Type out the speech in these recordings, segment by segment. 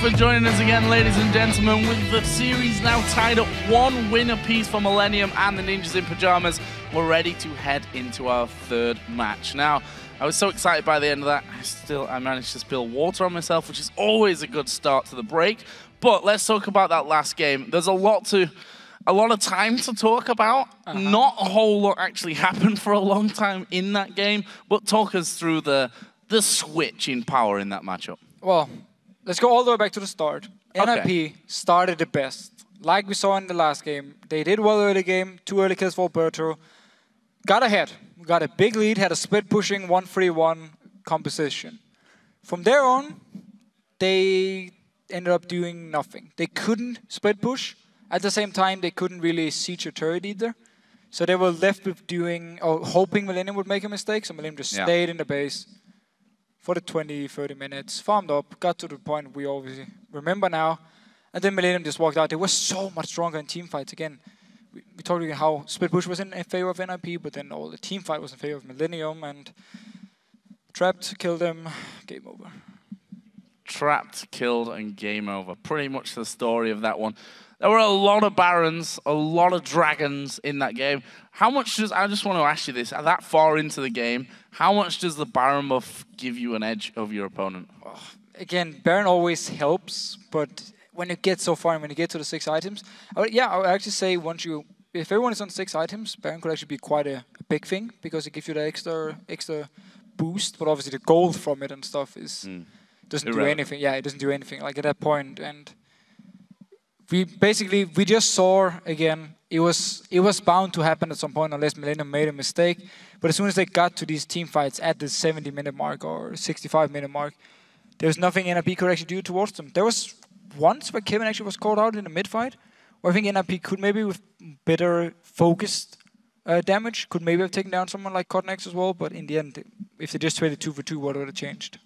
for joining us again, ladies and gentlemen. With the series now tied up 1 win apiece for Millennium and the Ninjas in Pyjamas, we're ready to head into our 3rd match. Now, I was so excited by the end of that, I managed to spill water on myself, which is always a good start to the break. But let's talk about that last game. There's a lot of time to talk about. Not a whole lot actually happened for a long time in that game, but talk us through the switch in power in that matchup. Well, let's go all the way back to the start. NIP started the best. Like we saw in the last game, they did well early game, 2 early kills for Hulberto. Got ahead, got a big lead, had a split pushing 1-3-1 composition. From there on, they ended up doing nothing. They couldn't split push. At the same time, they couldn't really siege a turret either. So they were left with hoping Millennium would make a mistake, so Millennium just stayed in the base for the 20-30 minutes, farmed up, got to the point we obviously remember now, and then Millennium just walked out. They were so much stronger in team fights. Again, we talked about how split push was in favor of NIP, but then all the team fight was in favor of Millennium, and trapped, killed them, game over. Trapped, killed, and game over. Pretty much the story of that one. There were a lot of Barons, a lot of Dragons in that game. How much does, I just want to ask you this, that far into the game, how much does the Baron buff give you an edge over your opponent? Again, Baron always helps, but when you get so far and when you get to the 6 items, I would actually say if everyone is on 6 items, Baron could actually be quite a big thing, because it gives you that extra boost, but obviously the gold from it and stuff doesn't do anything. Yeah, it doesn't do anything like at that point, and we just saw again, it was bound to happen at some point unless Millennium made a mistake. But as soon as they got to these team fights at the 70-minute mark or 65-minute mark, there was nothing NIP could actually do towards them. There was once where Kevin actually was called out in the mid-fight, where I think NIP could maybe with better focused damage, could maybe have taken down someone like KottenX as well, but in the end, if they just traded 2 for 2, what would have changed?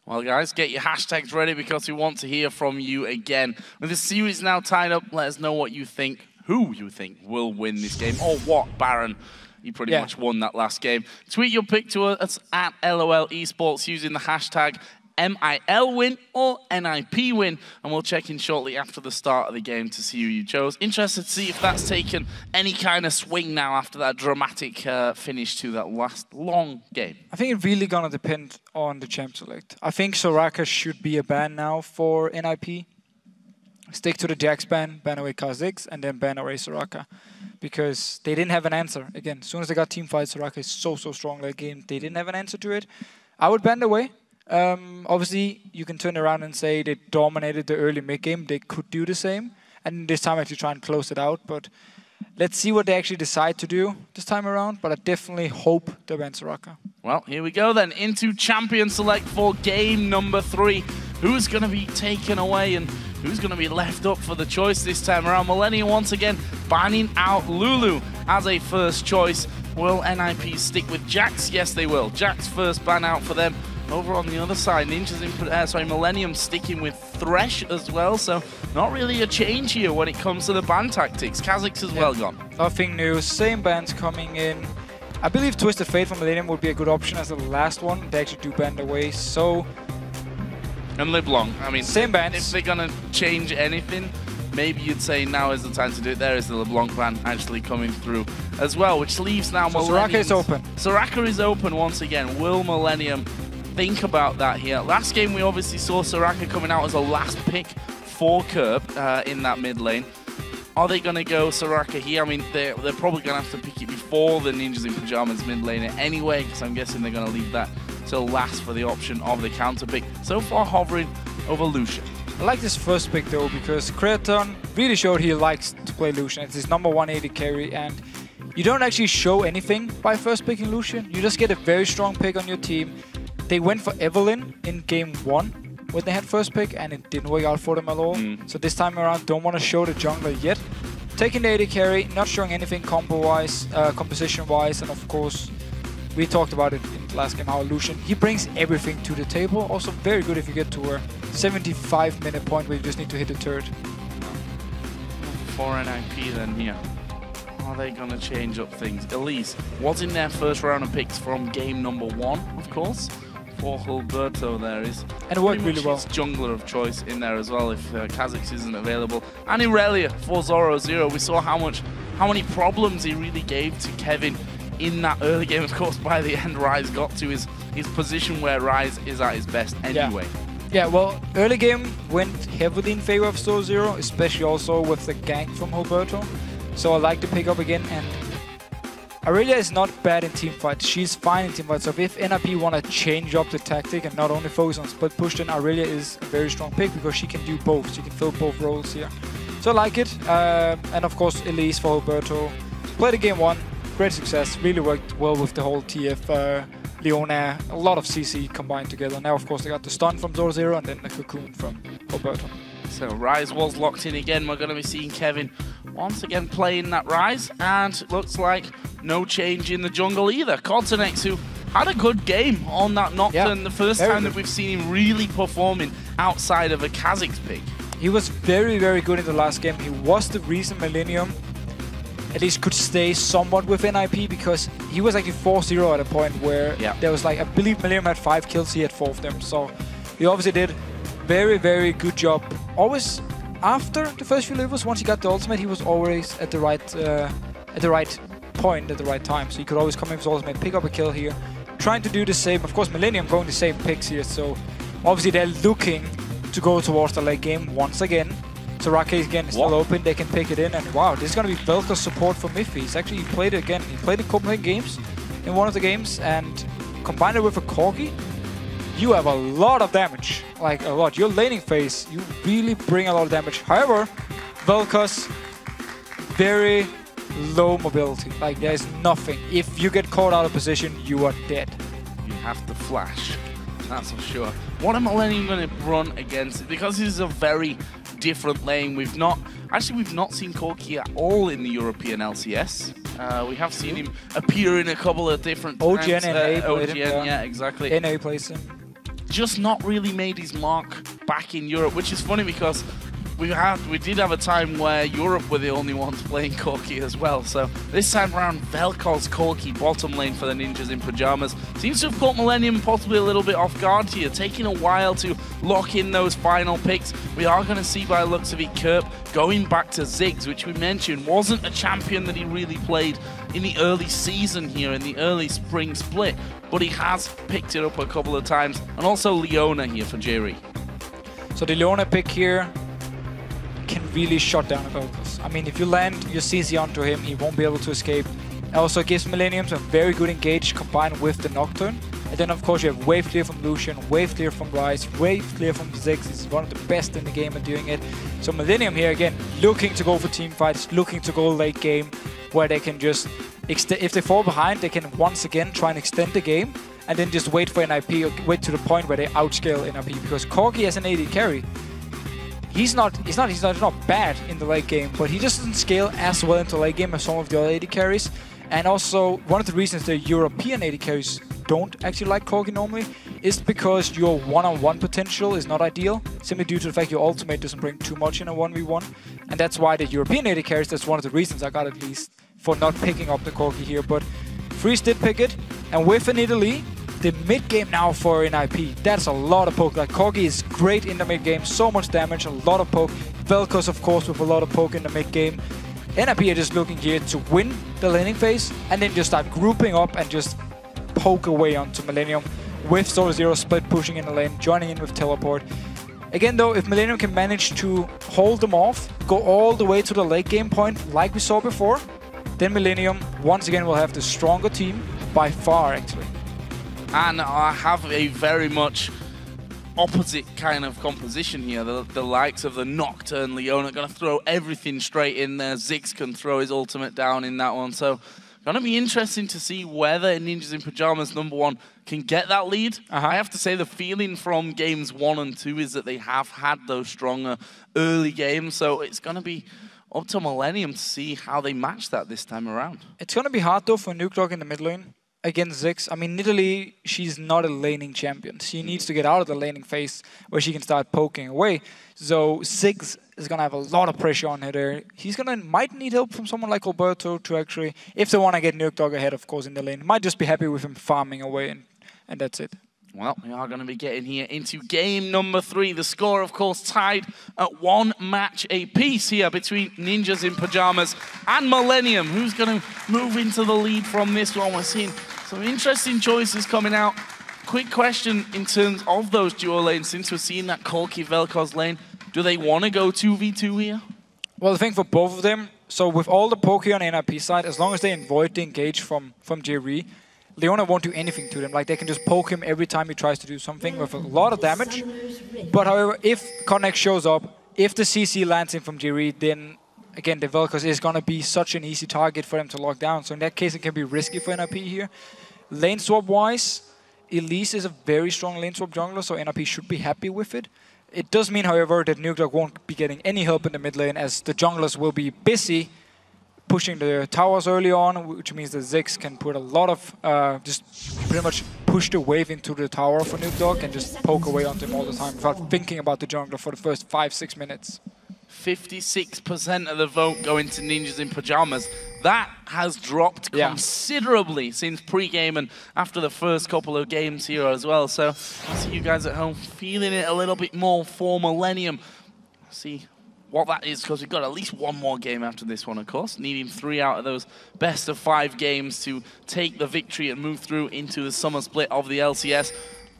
Well, guys, get your hashtags ready because we want to hear from you again. With the series now tied up, let us know what you think, who you think will win this game, or what Baron. You pretty much won that last game. Tweet your pick to us at LOL Esports using the hashtag MILWin or NIPWin, and we'll check in shortly after the start of the game to see who you chose. Interested to see if that's taken any kind of swing now after that dramatic finish to that last long game. I think it's really gonna depend on the champ select. I think Soraka should be a ban now for NIP. Stick to the Jax ban away Ziggs, and then ban away Soraka. Because they didn't have an answer. Again, as soon as they got team fights, Soraka is so strong that game. They didn't have an answer to it. I would ban away. Obviously, you can turn around and say they dominated the early mid game. They could do the same, and this time actually try and close it out. But let's see what they actually decide to do this time around. But I definitely hope they ban Soraka. Well, here we go then into Champion Select for game number 3. Who's going to be taken away and who's going to be left up for the choice this time around? Millennium once again banning out Lulu as a first choice. Will NIP stick with Jax? Yes, they will. Jax first ban out for them. Over on the other side, Millennium sticking with Thresh as well, so not really a change here when it comes to the ban tactics. Kha'Zix as well gone. Nothing new, same bans coming in. I believe Twisted Fate from Millennium would be a good option as the last one. They actually do ban away, so... And live long. I mean, same bans. If they're gonna change anything, maybe you'd say now is the time to do it. There is the LeBlanc ban actually coming through as well, which leaves now Soraka is open. Soraka is open once again. Will Millennium think about that here? Last game we obviously saw Soraka coming out as a last pick for Kerp in that mid lane. Are they going to go Soraka here? I mean, they're probably going to have to pick it before the Ninjas in Pyjamas mid lane anyway, because I'm guessing they're going to leave that till last for the option of the counter pick. So far hovering over Lucian. I like this first pick though, because Creaton really showed he likes to play Lucian. It's his number 180 carry, and you don't actually show anything by first picking Lucian. You just get a very strong pick on your team. They went for Evelyn in game 1 when they had first pick, and it didn't work out for them at all. So this time around, don't want to show the jungler yet. Taking the AD carry, not showing anything compo-wise, composition-wise, and of course, we talked about it in the last game, how Lucian, he brings everything to the table. Also very good if you get to a 75-minute point where you just need to hit the turret. For NIP then here. Are they going to change up things? Elise was in their first round of picks from game number 1, of course. for Hulberto there is. And it worked really well. Jungler of choice in there as well if Kha'Zix isn't available. And Irelia for Zorozero. We saw how many problems he really gave to Kevin in that early game. Of course, by the end, Ryze got to his position where Ryze is at his best anyway. Yeah, well, early game went heavily in favor of Zorozero, especially also with the gank from Hulberto. So I like to pick up again, and Irelia is not bad in teamfights. She's fine in teamfights. So if NRP want to change up the tactic and not only focus on split push, then Irelia is a very strong pick because she can do both. She can fill both roles here. So I like it. And of course, Elise for Hulberto. Played the game 1. Great success. Really worked well with the whole TF Leona. A lot of CC combined together. Now, of course, they got the stun from Zorozero and then the cocoon from Hulberto. So Ryze was locked in again. We're going to be seeing Kevin once again playing that Ryze, and it looks like no change in the jungle either. KottenX, who had a good game on that Nocturne, the first time that we've seen him really performing outside of a Kha'Zix pick. He was very, very good in the last game. He was the reason Millennium at least could stay somewhat within IP, because he was actually 4-0 at a point where there was like, I believe Millennium had 5 kills, he had 4 of them. So he obviously did very, very good job. Always after the first few levels, once he got the ultimate, he was always at the right point at the right time. So he could always come in with his ultimate, pick up a kill here, trying to do the same. Of course, Millennium going the same picks here, so obviously they're looking to go towards the late game once again. So Rake's again is still open, they can pick it in, and wow, this is going to be Vel'Koz support for Miffy. He's actually played it again. He played in Copenhagen games, in one of the games, and combined it with a Corgi, you have a lot of damage. Like, a lot. Your laning phase, you really bring a lot of damage. However, Vel'Koz, very low mobility. Like, there's nothing. If you get caught out of position, you are dead. You have to flash, that's for sure. What am Millennium going to run against? Because this is a very different lane. We've not seen Corgi at all in the European LCS. We have seen him appear in a couple of different OGN times. and OGN, yeah, exactly. NA plays him. Just not really made his mark back in Europe, which is funny because we did have a time where Europe were the only ones playing Corgi as well. So this time around, Vel'Koz Corgi bottom lane for the Ninjas in Pajamas seems to have caught Millennium possibly a little bit off guard here, taking a while to lock in those final picks. We are going to see by the looks of it Kerp going back to Ziggs, which we mentioned wasn't a champion that he really played in the early season here, in the early spring split, but he has picked it up a couple of times. And also Leona here for Jree. So the Leona pick here can really shut down Vel'Koz. I mean, if you land your CC onto him, he won't be able to escape. It also gives Millennium some very good engage combined with the Nocturne. And then, of course, you have wave clear from Lucian, wave clear from Ryze, wave clear from Ziggs. He's one of the best in the game at doing it. So Millennium here, again, looking to go for team fights, looking to go late game, where they can just, if they fall behind, they can once again try and extend the game, and then just wait for NIP, or wait to the point where they outscale NIP. Because Corgi as an AD carry, he's not bad in the late game, but he just doesn't scale as well into late game as some of the other AD carries. And also, one of the reasons the European AD carries don't actually like Corgi normally is because your one-on-one potential is not ideal, simply due to the fact your ultimate doesn't bring too much in a 1v1. And that's why the European AD carries, that's one of the reasons I got at least for not picking up the Corgi here. But Freeze did pick it, and with a Nidalee, the mid-game now for NIP, that's a lot of poke. Like, Corgi is great in the mid-game, so much damage, a lot of poke. Vel'Koz, of course, with a lot of poke in the mid-game. NIP are just looking here to win the laning phase, and then just start grouping up and just poke away onto Millennium with Zorozero split pushing in the lane, joining in with teleport. Again though, if Millennium can manage to hold them off, go all the way to the late game point like we saw before, then Millennium once again will have the stronger team by far actually. And I have a very much opposite kind of composition here. The likes of the Nocturne, Leona going to throw everything straight in there. Ziggs can throw his ultimate down in that one. So going to be interesting to see whether Ninjas in Pajamas #1 can get that lead. I have to say the feeling from games 1 and 2 is that they have had those stronger early games. So it's going to be up to Millennium to see how they match that this time around. It's going to be hard though for Nukeduck in the mid lane against Ziggs. I mean, Nidalee, she's not a laning champion. She needs to get out of the laning phase where she can start poking away. So Ziggs is going to have a lot of pressure on her there. He's might need help from someone like Hulberto to actually, if they want to get Nukeduck ahead, of course, in the lane. Might just be happy with him farming away and that's it. Well, we are going to be getting here into game number 3. The score, of course, tied at 1 match apiece here between Ninjas in Pajamas and Millennium. Who's going to move into the lead from this one? We're seeing some interesting choices coming out. Quick question in terms of those duo lanes, since we're seeing that Corki Vel'Koz lane. Do they want to go 2v2 here? Well, the thing for both of them, so with all the poke here on NIP side, as long as they avoid the engage from Jree, Leona won't do anything to them. Like, they can just poke him every time he tries to do something with a lot of damage. But however, if KottenX shows up, if the CC lands in from Jree, then again, the Vel'Koz is going to be such an easy target for them to lock down. So in that case, it can be risky for NIP here. Lane swap-wise, Elise is a very strong lane swap jungler, so NIP should be happy with it. It does mean, however, that Nukeduck won't be getting any help in the mid lane, as the junglers will be busy pushing the towers early on, which means the Ziggs can put a lot of, just pretty much push the wave into the tower for Nukeduck and just poke away on them all the time without thinking about the jungler for the first 5-6 minutes. 56% of the vote going to Ninjas in Pajamas. That has dropped considerably since pre-game and after the first couple of games here as well. So I see you guys at home feeling it a little bit more for Millennium. See what that is, because we've got at least one more game after this one, of course. Needing 3 out of those best of 5 games to take the victory and move through into the summer split of the LCS.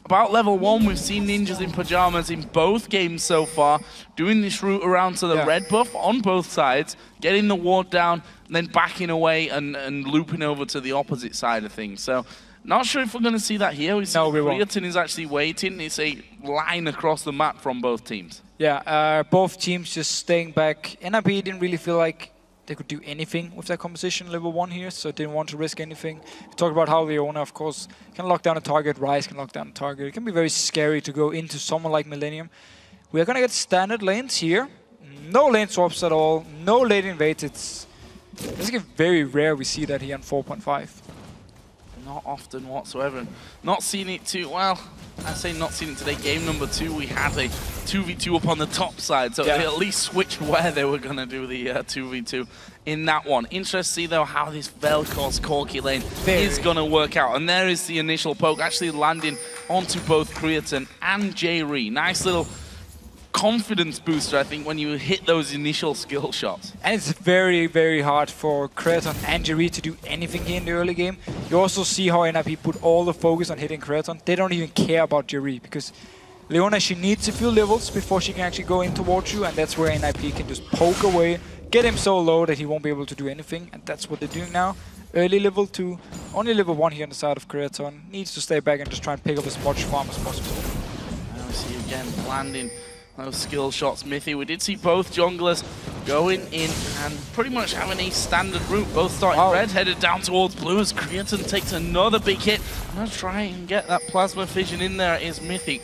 About level 1, we've seen Ninjas in Pajamas in both games so far, doing this route around to the red buff on both sides, getting the ward down, and then backing away and looping over to the opposite side of things. So, not sure if we're going to see that here. We see Creaton is actually waiting. It's a line across the map from both teams. Yeah, both teams just staying back. NIP didn't really feel like they could do anything with their composition level 1 here, so didn't want to risk anything. We talked about how Leona, of course, can lock down a target, Ryze can lock down a target. It can be very scary to go into someone like Millennium. We are going to get standard lanes here. No lane swaps at all, no lane invades. It's very rare we see that here on 4.5. Not often whatsoever. Not seen it too well. I say not seen it today. Game number 2, we had a 2v2 up on the top side, so they at least switched where they were going to do the 2v2 in that one. Interesting to see, though, how this Vel'Koz Corki lane is going to work out. And there is the initial poke, actually landing onto both Creaton and Jree. Nice little confidence booster, I think, when you hit those initial skill shots. And it's very, very hard for Creaton and Jree to do anything here in the early game. You also see how NIP put all the focus on hitting Creaton. They don't even care about Jree, because Leona, she needs a few levels before she can actually go in towards you, and that's where NIP can just poke away, get him so low that he won't be able to do anything, and that's what they're doing now. Early level 2, only level 1 here on the side of Creaton. Needs to stay back and just try and pick up as much farm as possible. Now we see again landing those skill shots. Mithy, we did see both junglers going in and pretty much having a standard route. Both starting red, headed down towards blue as Creaton takes another big hit. I'm going to try and get that plasma fission in there is Mithy.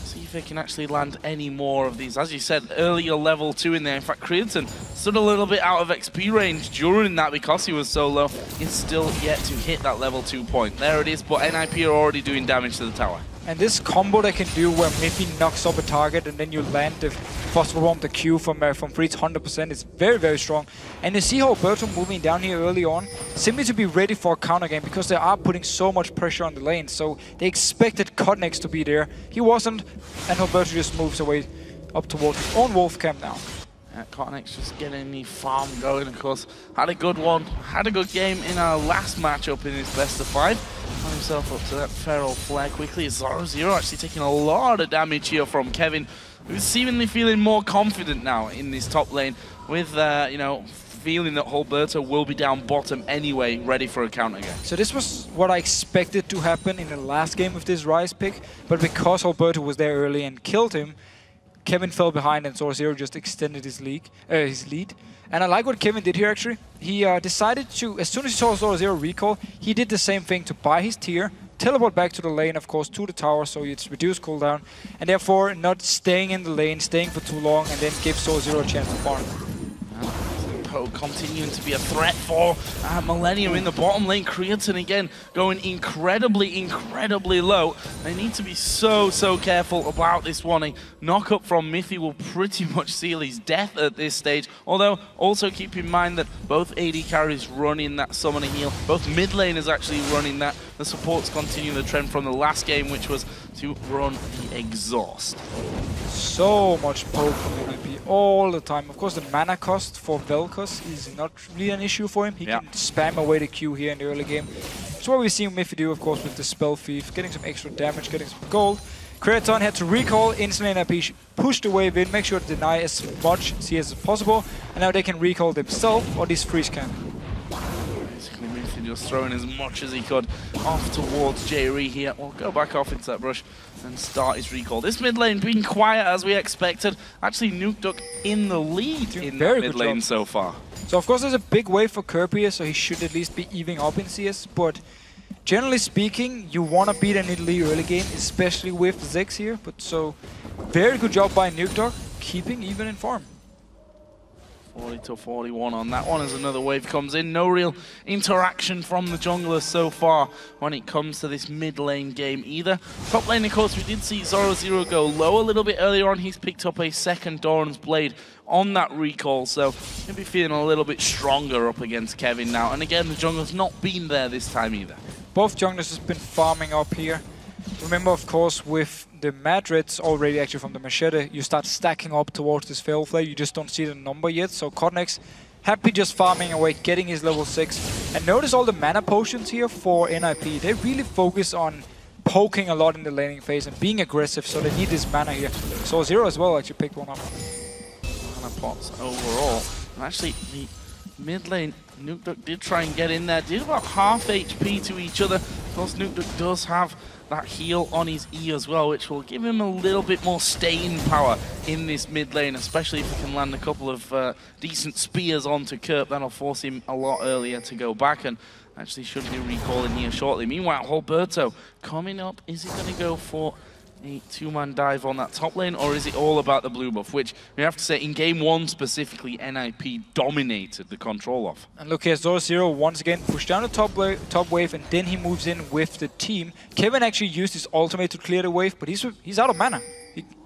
See if they can actually land any more of these. As you said, earlier level 2 in there. In fact, Creaton stood a little bit out of XP range during that because he was so low. He's still yet to hit that level 2 point. There it is, but NIP are already doing damage to the tower. And this combo they can do where Mithy knocks up a target and then you land the Phosphor Bomb, the Q from Freeze 100% is very, very strong. And you see how Hulberto moving down here early on, simply to be ready for a counter game because they are putting so much pressure on the lane. So they expected KottenX to be there. He wasn't, and Hulberto just moves away up towards his own wolf camp now. KottenX just getting the farm going, of course. Had a good one, had a good game in our last matchup in his best of 5. Got himself up to that feral flare quickly. Zorozero actually taking a lot of damage here from Kevin, who's seemingly feeling more confident now in this top lane with, you know, feeling that Hulberto will be down bottom anyway, ready for a counter game. So this was what I expected to happen in the last game with this Ryze pick, but because Hulberto was there early and killed him, Kevin fell behind and Zorozero just extended his lead. And I like what Kevin did here, actually. He decided to, as soon as he saw Zorozero recall, he did the same thing to buy his tier, teleport back to the lane, of course, to the tower, so it's reduced cooldown, and therefore not staying in the lane, staying for too long, and then give Zorozero a chance to farm. Hulberto continuing to be a threat for Millennium in the bottom lane. Creaton again going incredibly low. They need to be so careful about this one. A knock-up from Mithy will pretty much seal his death at this stage. Although, also keep in mind that both AD carries running that summoner heal. Both mid laners actually running that. The supports continue the trend from the last game, which was to run the exhaust. So much poke from NIP all the time. Of course, the mana cost for Vel'Koz is not really an issue for him. He can spam away the Q here in the early game. That's what we've seen Mithy do, of course, with the Spell Thief, getting some extra damage, getting some gold. Creaton had to recall, instantly NIP pushed the wave in, make sure to deny as much CS as possible, and now they can recall themselves, or this freeze can. Basically, Mithy just throwing as much as he could off towards Jree here. We'll go back off into that brush and start his recall. This mid lane being quiet as we expected. Actually, Nukeduck in the lead in that mid lane so far. So of course there's a big wave for Kerp here, so he should at least be evening up in CS, but generally speaking, you want to beat a Nidalee early game, especially with Ziggs here. But so, very good job by Nukeduck, keeping even in farm. 40-41 on that one as another wave comes in. No real interaction from the junglers so far when it comes to this mid lane game either. Top lane, of course, we did see Zorozero go low a little bit earlier on. He's picked up a second Doran's Blade on that recall, so he'll be feeling a little bit stronger up against Kevin now. And again, the jungler's not been there this time either. Both junglers have been farming up here. Remember, of course, with the Madrids already actually from the Machete, you start stacking up towards this Fail Flare. You just don't see the number yet. So KottenX happy just farming away, getting his level 6. And notice all the mana potions here for NIP. They really focus on poking a lot in the laning phase and being aggressive, so they need this mana here. So Zero as well actually picked one up. Mana pots overall. And actually, the mid lane, Nukeduck did try and get in there. Did about half HP to each other. Of course, Nukeduck does have that heal on his E as well, which will give him a little bit more staying power in this mid lane, especially if he can land a couple of decent spears onto Kerp. That'll force him a lot earlier to go back, and actually should be recalling here shortly. Meanwhile, Hulberto coming up. Is he going to go for a two-man dive on that top lane, or is it all about the blue buff? Which we have to say, in game 1 specifically, NIP dominated the control off. And look here, Zorozero once again pushed down the top wave, and then he moves in with the team. Kevin actually used his ultimate to clear the wave, but he's out of mana.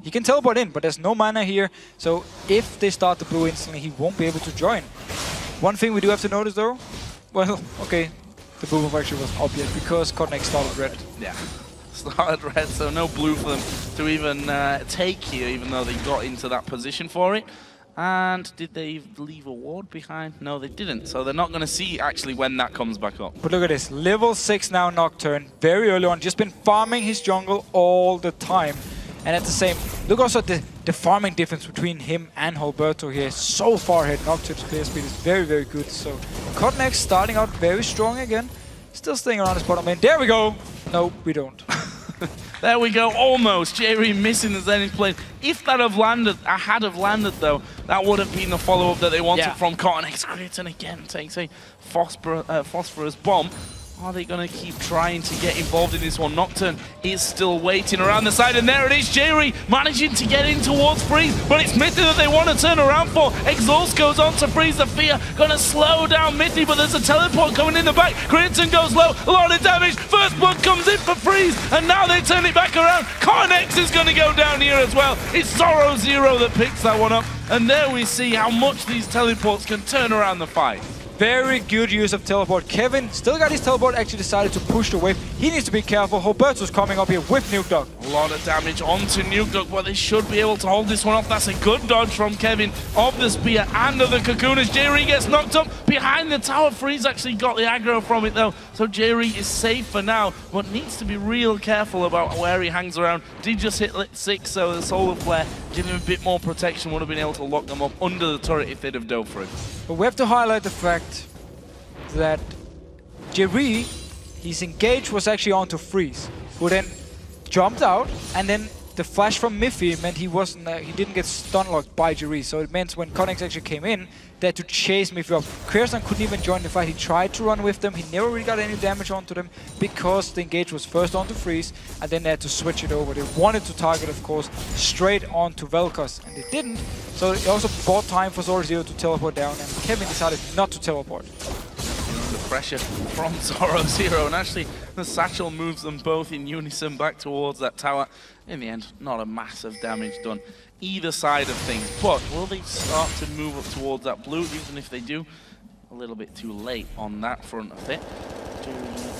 He can teleport in, but there's no mana here, so if they start the blue instantly, he won't be able to join. One thing we do have to notice though, well, okay, the blue buff actually was up yet because KottenX started red. Yeah. Started red, so no blue for them to even take here, even though they got into that position for it. And did they leave a ward behind? No, they didn't. So they're not going to see actually when that comes back up. But look at this, level 6 now Nocturne, very early on, just been farming his jungle all the time. And at the same, look also at the farming difference between him and Hulberto here. So far ahead, Nocturne's clear speed is very good. So KottenX starting out very strong again, still staying around his bottom lane. There we go! No, we don't. There we go, almost. Jree missing the Zenith plane. If that had landed though, that would have been the follow-up that they wanted from KottenX. Creaton again takes a phosphorus bomb. Are they going to keep trying to get involved in this one? Nocturne is still waiting around the side, and there it is, Jree managing to get in towards Freeze, but it's Mithy that they want to turn around for. Exhaust goes on to Freeze the Fear, going to slow down Mithy, but there's a teleport coming in the back. Creaton goes low, a lot of damage. First blood comes in for Freeze, and now they turn it back around. KottenX is going to go down here as well. It's Zorozero that picks that one up, and there we see how much these teleports can turn around the fight. Very good use of teleport. Kevin still got his teleport, actually decided to push the wave. He needs to be careful. Hulberto's coming up here with Nukeduck. A lot of damage onto Nukeduck, but they should be able to hold this one off. That's a good dodge from Kevin of the spear and of the cocoon as Jree gets knocked up behind the tower. Freeze actually got the aggro from it though, so Jree is safe for now, but needs to be real careful about where he hangs around. Did just hit 6, so the solar flare give him a bit more protection, would have been able to lock them up under the turret if they'd have dove for him. But we have to highlight the fact that Jree, his engage was actually onto Freeze, who then jumped out and then the flash from Miffy meant he didn't get stun locked by Jree, so it meant when KottenX actually came in, they had to chase Miffy up. Creaton couldn't even join the fight. He tried to run with them. He never really got any damage onto them because the engage was first onto Freeze, and then they had to switch it over. They wanted to target, of course, straight onto Vel'Koz, and they didn't. So it also bought time for Zorozero to teleport down, and Kevin decided not to teleport. The pressure from Zorozero, and actually the satchel moves them both in unison back towards that tower. In the end, not a massive damage done either side of things, but will they start to move up towards that blue? Even if they do, a little bit too late on that front of it.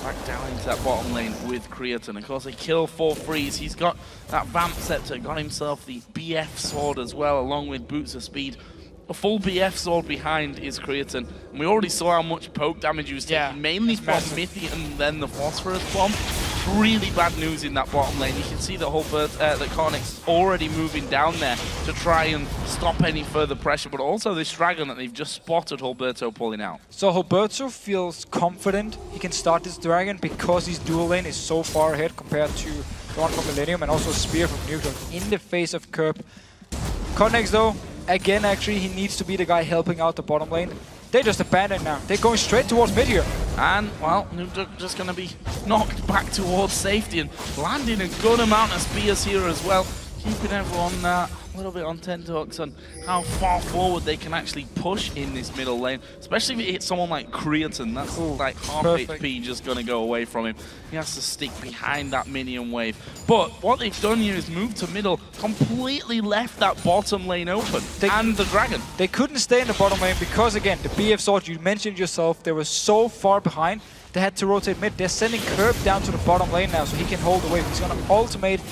Back down into that bottom lane with Creaton. Of course, they kill for Freeze. He's got that Vamp Scepter, got himself the BF sword as well, along with Boots of Speed. A full BF sword behind is Creaton, and we already saw how much poke damage he was taking, mainly from Mithy and then the Phosphorus Bomb. Really bad news in that bottom lane. You can see that that KottenX already moving down there to try and stop any further pressure, but also this dragon that they've just spotted Hulberto pulling out. So Hulberto feels confident he can start this dragon because his dual lane is so far ahead compared to the one from Millennium, and also a spear from Nukeduck in the face of Kerp. KottenX though, again, actually, he needs to be the guy helping out the bottom lane. They just abandoned now. They're going straight towards mid here. And, well, Nukeduck just going to be knocked back towards safety and landing a good amount of spears here as well. Keeping everyone a little bit on tenterhooks on how far forward they can actually push in this middle lane. Especially if it hits someone like Creaton. That's like half HP just going to go away from him. He has to stick behind that minion wave. But what they've done here is move to middle, completely left that bottom lane open. And the dragon. They couldn't stay in the bottom lane because, again, the BF sword, you mentioned yourself, they were so far behind. They had to rotate mid. They're sending Kerp down to the bottom lane now so he can hold the wave. He's going to ultimate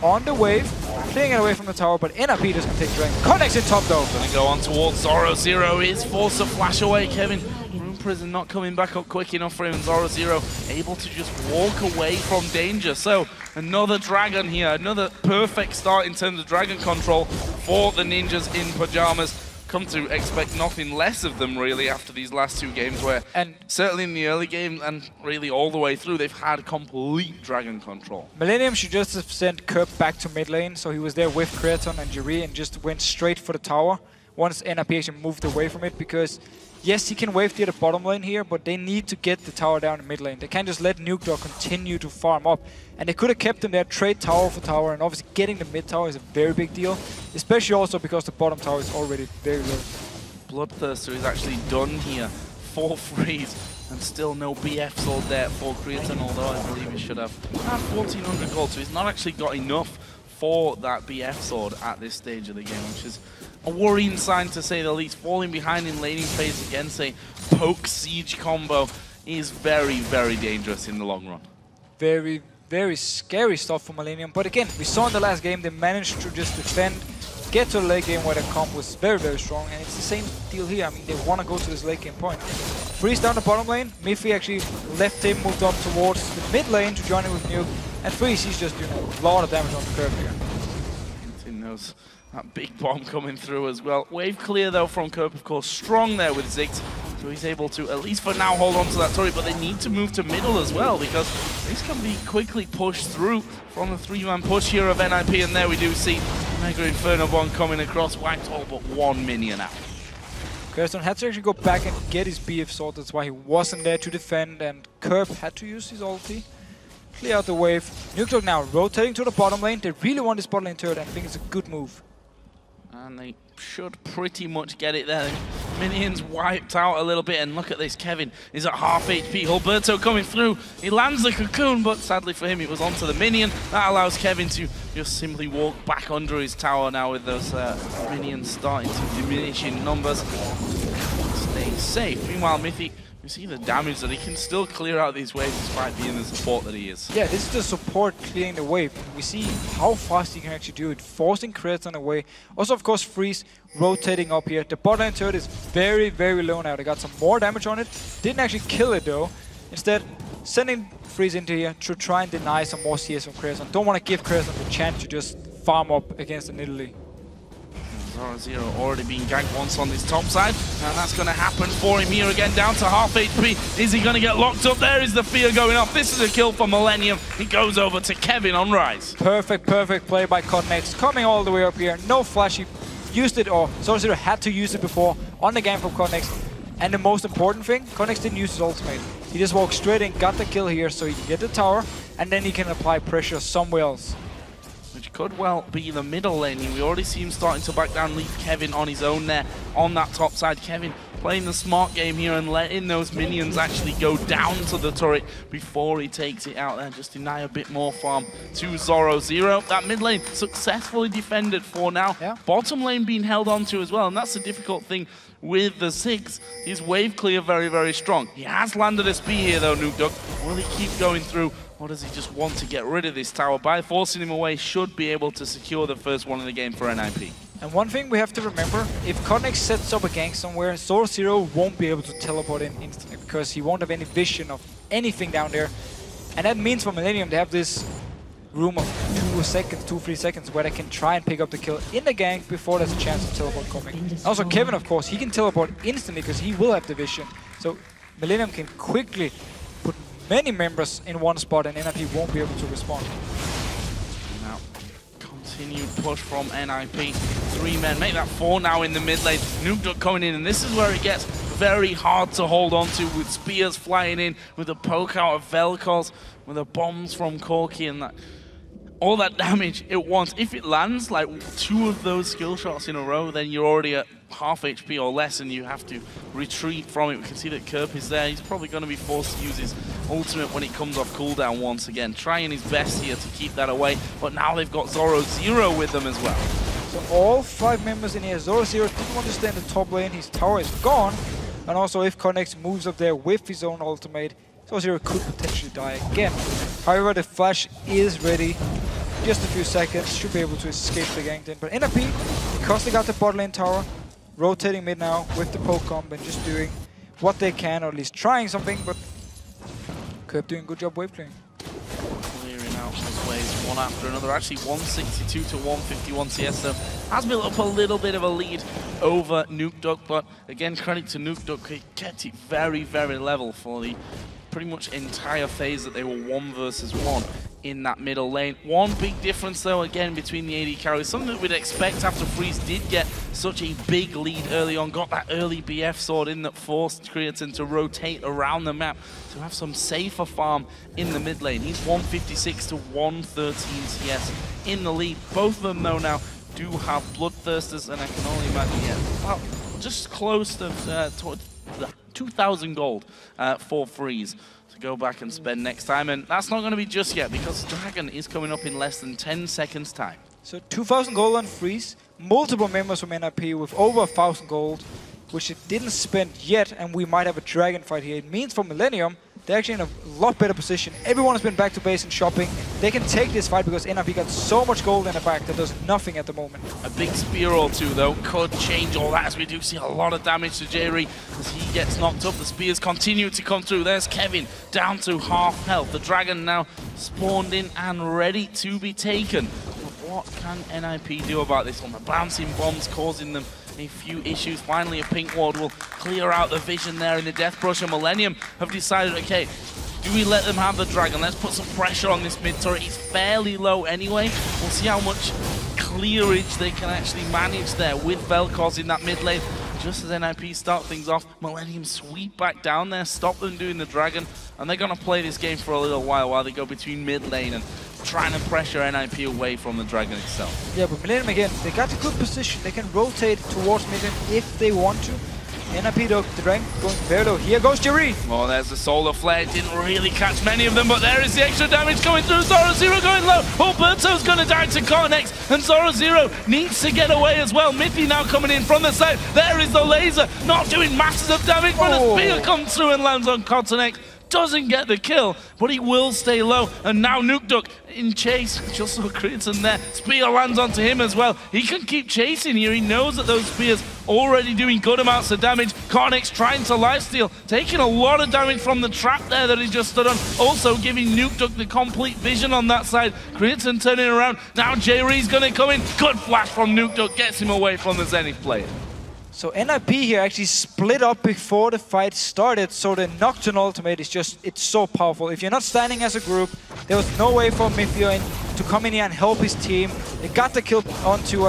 on the wave, clearing it away from the tower, but NRP doesn't take dragon. KottenX in top though. Gonna go on towards Zorozero. Is forced to flash away. Kevin, Rune Prison not coming back up quick enough for him. Zorozero able to just walk away from danger. So another dragon here, another perfect start in terms of dragon control for the ninjas in pajamas. Come to expect nothing less of them really after these last two games, where certainly in the early game and really all the way through they've had complete dragon control. Millennium should just have sent Kerp back to mid lane, so he was there with Creaton and Jree and just went straight for the tower once NRP actually moved away from it, because yes, he can wave to the bottom lane here, but they need to get the tower down in mid lane. They can't just let Nukeduck continue to farm up. And they could have kept him there, trade tower for tower, and obviously getting the mid tower is a very big deal, especially also because the bottom tower is already very low. Bloodthirster is actually done here for Freeze, and still no BF sword there for Creaton, although I believe he should have 1400 gold, so he's not actually got enough for that BF sword at this stage of the game, which is a worrying sign to say the least. Falling behind in laning phase against a poke siege combo is very, very dangerous in the long run. Very, very scary stuff for Millennium, but again, we saw in the last game they managed to just defend, get to the late game where the comp was very, very strong, and it's the same deal here. I mean, they want to go to this late game point. Freeze down the bottom lane, Miffy actually left him, moved up towards the mid lane to join in with Nuke, and Freeze, he's just doing a lot of damage on the curve here. He knows that big bomb coming through as well. Wave clear though from Kerp, of course, strong there with Ziggs. So he's able to, at least for now, hold on to that turret, but they need to move to middle as well, because this can be quickly pushed through from the three-man push here of NIP, and there we do see Mega Inferno Bomb coming across, wiped all but one minion out. Creaton had to actually go back and get his BF sword, that's why he wasn't there to defend, and Kerp had to use his ulti. Clear out the wave. Nukeduck now rotating to the bottom lane. They really want this bottom lane turret, and I think it's a good move. And they should pretty much get it there. Minions wiped out a little bit, and look at this, Kevin is at half HP. Hulberto coming through, he lands the cocoon, but sadly for him it was onto the minion. That allows Kevin to just simply walk back under his tower now with those minions starting to diminish in numbers. Stay safe. Meanwhile, Mithy, you see the damage that he can still clear out these waves despite being the support that he is. Yeah, this is the support clearing the wave. We see how fast he can actually do it, forcing Creaton away. Also, of course, Freeze rotating up here. The bot lane turret is very, very low now. They got some more damage on it. Didn't actually kill it though. Instead, sending Freeze into here to try and deny some more CS from Creaton. Don't want to give Creaton the chance to just farm up against the Nidalee. Zorozero already being ganked once on this top side, and that's going to happen for him here again, down to half HP. Is he going to get locked up? There is the fear going off. This is a kill for Millennium. He goes over to Kevin on Ryze. Perfect play by KottenX, coming all the way up here. No flash, he used it, or Zorozero had to use it before on the game from KottenX. And the most important thing, KottenX didn't use his ultimate. He just walked straight in, got the kill here, so he can get the tower, and then he can apply pressure somewhere else. Which could well be the middle lane. We already see him starting to back down, leave Kevin on his own there on that top side. Kevin playing the smart game here and letting those minions actually go down to the turret before he takes it out there. Just deny a bit more farm to Zorozero. That mid lane successfully defended for now. Yeah. Bottom lane being held onto as well, and that's the difficult thing with the Ziggs. His wave clear very, very strong. He has landed a spear here though, Nukeduck. Will he keep going through, or does he just want to get rid of this tower? By forcing him away, should be able to secure the first one in the game for NIP. And one thing we have to remember, if KottenX sets up a gank somewhere, Zorozero won't be able to teleport in instantly because he won't have any vision of anything down there. And that means for Millennium they have this room of 2-3 seconds where they can try and pick up the kill in the gank before there's a chance of teleport coming. Also Kevin, of course, he can teleport instantly because he will have the vision. So Millennium can quickly put many members in one spot and NIP won't be able to respond. Now, continued push from NIP. 3 men, make that 4 now in the mid lane. Nukeduck coming in, and this is where it gets very hard to hold on to, with spears flying in, with a poke out of Vel'Koz, with the bombs from Corki, and that all that damage it wants. If it lands like 2 of those skill shots in a row, then you're already at half HP or less and you have to retreat from it. We can see that Kerp is there. He's probably going to be forced to use his ultimate when it comes off cooldown once again. Trying his best here to keep that away, but now they've got Zorozero with them as well. So all 5 members in here. Zorozero didn't want to stay in the top lane. His tower is gone. And also if KottenX moves up there with his own ultimate, Zorozero could potentially die again. However, the flash is ready. Just a few seconds, should be able to escape the gank then. But NIP, because they got the bot lane tower, rotating mid now with the poke comp and just doing what they can, or at least trying something, but Kerp doing a good job wave clearing. Clearing out his waves one after another. Actually 162 to 151 CS, so has built up a little bit of a lead over Nukeduck, but again, credit to Nukeduck, he kept it very, very level for the pretty much entire phase that they were 1 versus 1 in that middle lane. One big difference though, again, between the AD carries, something that we'd expect after Freeze did get such a big lead early on, got that early BF sword in that forced Creaton to rotate around the map to have some safer farm in the mid lane. He's 156 to 113 CS in the lead. Both of them though now do have Bloodthirsters, and I can only imagine, about just close to 2,000 gold for Freeze to go back and spend next time, and that's not going to be just yet because Dragon is coming up in less than 10 seconds time. So 2,000 gold on Freeze, multiple members from NIP with over 1,000 gold, which it didn't spend yet, and we might have a Dragon fight here. It means for Millennium, they're actually in a lot better position. Everyone has been back to base and shopping. They can take this fight because NIP got so much gold in the back that does nothing at the moment. A big spear or 2 though could change all that, as we do see a lot of damage to Jree as he gets knocked up. The spears continue to come through. There's Kevin down to half health. The Dragon now spawned in and ready to be taken. But what can NIP do about this one? The bouncing bombs causing them a few issues. Finally, a pink ward will clear out the vision there in the Death Brush, and Millennium have decided, okay, do we let them have the Dragon? Let's put some pressure on this mid turret. It's fairly low anyway. We'll see how much clearage they can actually manage there with Vel'Koz in that mid lane. Just as NIP start things off, Millennium sweep back down there, stop them doing the Dragon, and they're going to play this game for a little while they go between mid lane and trying to pressure NIP away from the Dragon itself. Yeah, but Millennium again, they got a good position. They can rotate towards mid lane if they want to. NIP though, the Dragon going very low. Here goes Jree. Oh, there's the solar flare. Didn't really catch many of them, but there is the extra damage coming through. Zorozero going low. Hulberto's going to die to KottenX, and Zorozero needs to get away as well. Miffy now coming in from the side. There is the laser, not doing masses of damage, but a spear comes through and lands on KottenX. doesn't get the kill, but he will stay low. And now Nukeduck in chase, just saw Creaton there. Spear lands onto him as well. He can keep chasing here. He knows that those spears already doing good amounts of damage. KottenX trying to lifesteal, taking a lot of damage from the trap there that he just stood on. Also giving Nukeduck the complete vision on that side. Creaton turning around. Now Jree's going to come in. Good flash from Nukeduck, gets him away from the Zenith player. So NIP here actually split up before the fight started, so the Nocturne ultimate is just, it's so powerful. If you're not standing as a group, there was no way for Mythio to come in here and help his team. They got the kill onto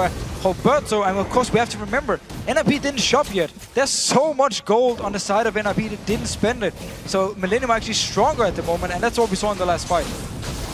Hulberto, and of course we have to remember, NIP didn't shop yet. There's so much gold on the side of NIP that didn't spend it. So Millennium are actually stronger at the moment, and that's what we saw in the last fight.